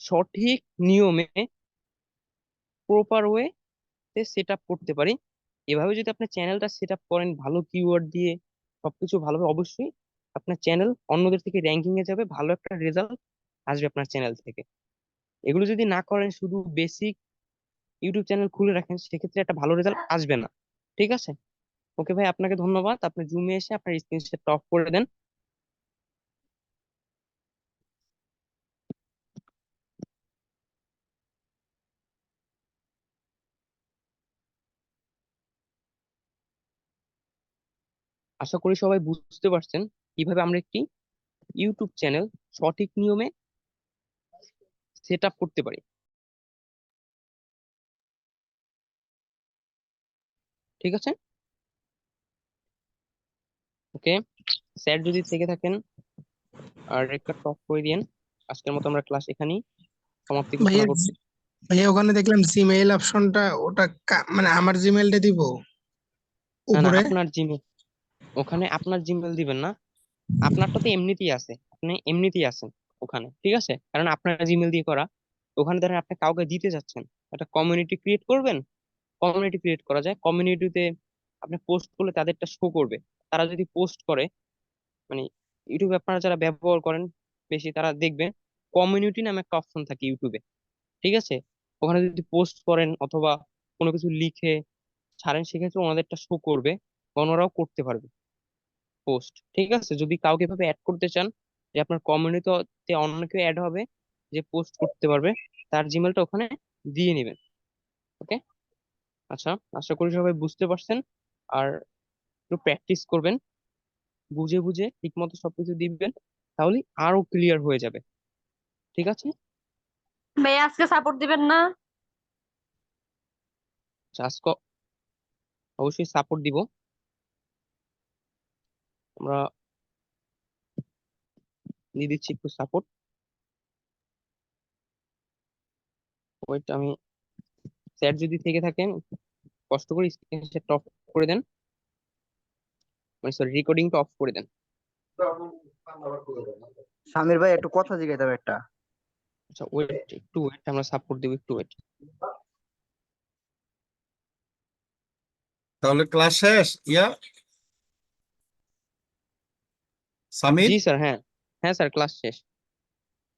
[SPEAKER 1] সঠিক নিয়মে, প্রপার ওয়েতে সেট আপ করতে পারি। এভাবে যদি আপনি চ্যানেলটা সেট আপ করেন ভালো কিওয়ার্ড দিয়ে, সবকিছু ভালোভাবে, অবশ্যই আপনার চ্যানেল অন্যদের থেকে র্যাঙ্কিং এ যাবে, ভালো একটা রেজাল্ট আসবে আপনার চ্যানেল থেকে। এগুলো যদি না করেন, শুধু বেসিক ইউটিউব চ্যানেল খুলে রাখেন, সেক্ষেত্রে একটা ভালো রেজাল্ট আসবে না। ঠিক আছে, ওকে ভাই, আপনাকে ধন্যবাদ। আপনি জুমে এসে আপনার স্ক্রিন শেয়ারটা অফ করে দেন। আশা করি সবাই বুঝতে পারছেন কিভাবে আমরা একটি ইউটিউব চ্যানেল সঠিক নিয়মে সেট আপ করতে পারি। ঠিক আছে, ওকে। স্যার যদি থেকে থাকেন আর একটা টপ করে দিয়েন। আজকের মতো আমরা ক্লাস এখানেই সমাপ্তি ঘোষণা
[SPEAKER 4] ভাইয়া
[SPEAKER 1] করছি।
[SPEAKER 4] ভাইয়া ওখানে দেখলাম জিমেইল অপশনটা, ওটা মানে আমার জিমেইলটা দিব
[SPEAKER 1] না না,
[SPEAKER 4] উপরে?
[SPEAKER 1] আপনার জিমেল, ওখানে আপনার জিমেল দিবেন না। আপনারটা তো এমনিতেই আছে, আপনি এমনিতেই আছেন ওখানে। ঠিক আছে, কারণ আপনার জিমেল দিয়ে করা। ওখানে ধরেন আপনি কাউকে দিতে যাচ্ছেন, একটা কমিউনিটি ক্রিয়েট করবেন। কমিউনিটি ক্রিয়েট করা যায়, কমিউনিটিতে আপনি পোস্ট করলে তাদেরটা শো করবে। তারা যদি পোস্ট করে, মানে ইউটিউবে আপনারা যারা ব্যবহার করেন বেশি, তারা দেখবেন কমিউনিটি নামে একটা অপশন থাকে ইউটিউবে। ঠিক আছে, ওখানে যদি পোস্ট করেন অথবা কোনো কিছু লিখে ছাড়েন, সেক্ষেত্রে ওনাদেরটা শো করবে, অন্যরাও করতে পারবে পোস্ট। ঠিক আছে, যদি কাউকে এভাবে অ্যাড করতে চান, যে আপনার কমিউনিটিতে অন্য কেউ অ্যাড হবে যে পোস্ট করতে পারবে, তার জিমেলটা ওখানে দিয়ে নেবেন। ওকে, আচ্ছা, আশা করি সবাই বুঝতে পারছেন। আর একটু প্র্যাকটিস করবেন, বুঝে বুঝে ঠিক মতো সবকিছু দিবেন, তাহলে আরো ক্লিয়ার হয়ে যাবে। ঠিক আছে,
[SPEAKER 3] ভাই আজকে সাপোর্ট দিবেন না?
[SPEAKER 1] আচ্ছা, আজকে অবশ্যই সাপোর্ট দিব। আমরা দিয়ে দিচ্ছি একটু সাপোর্ট। ওয়েট, আমি স্যার যদি থেকে থাকেন, কষ্ট করে স্ক্রিনশটটা অফ করে দেন, মানে সরি, রেকর্ডিংটা অফ করে দেন।
[SPEAKER 5] সামির ভাই একটু কথা জিজ্ঞাসা হবে একটা।
[SPEAKER 1] আচ্ছা ওয়েট, একটু ওয়েট, আমরা সাপোর্ট দেবো, একটু ওয়েট।
[SPEAKER 2] তাহলে ক্লাস শেষ সামির?
[SPEAKER 1] জি স্যার, হ্যাঁ হ্যাঁ স্যার, ক্লাস শেষ।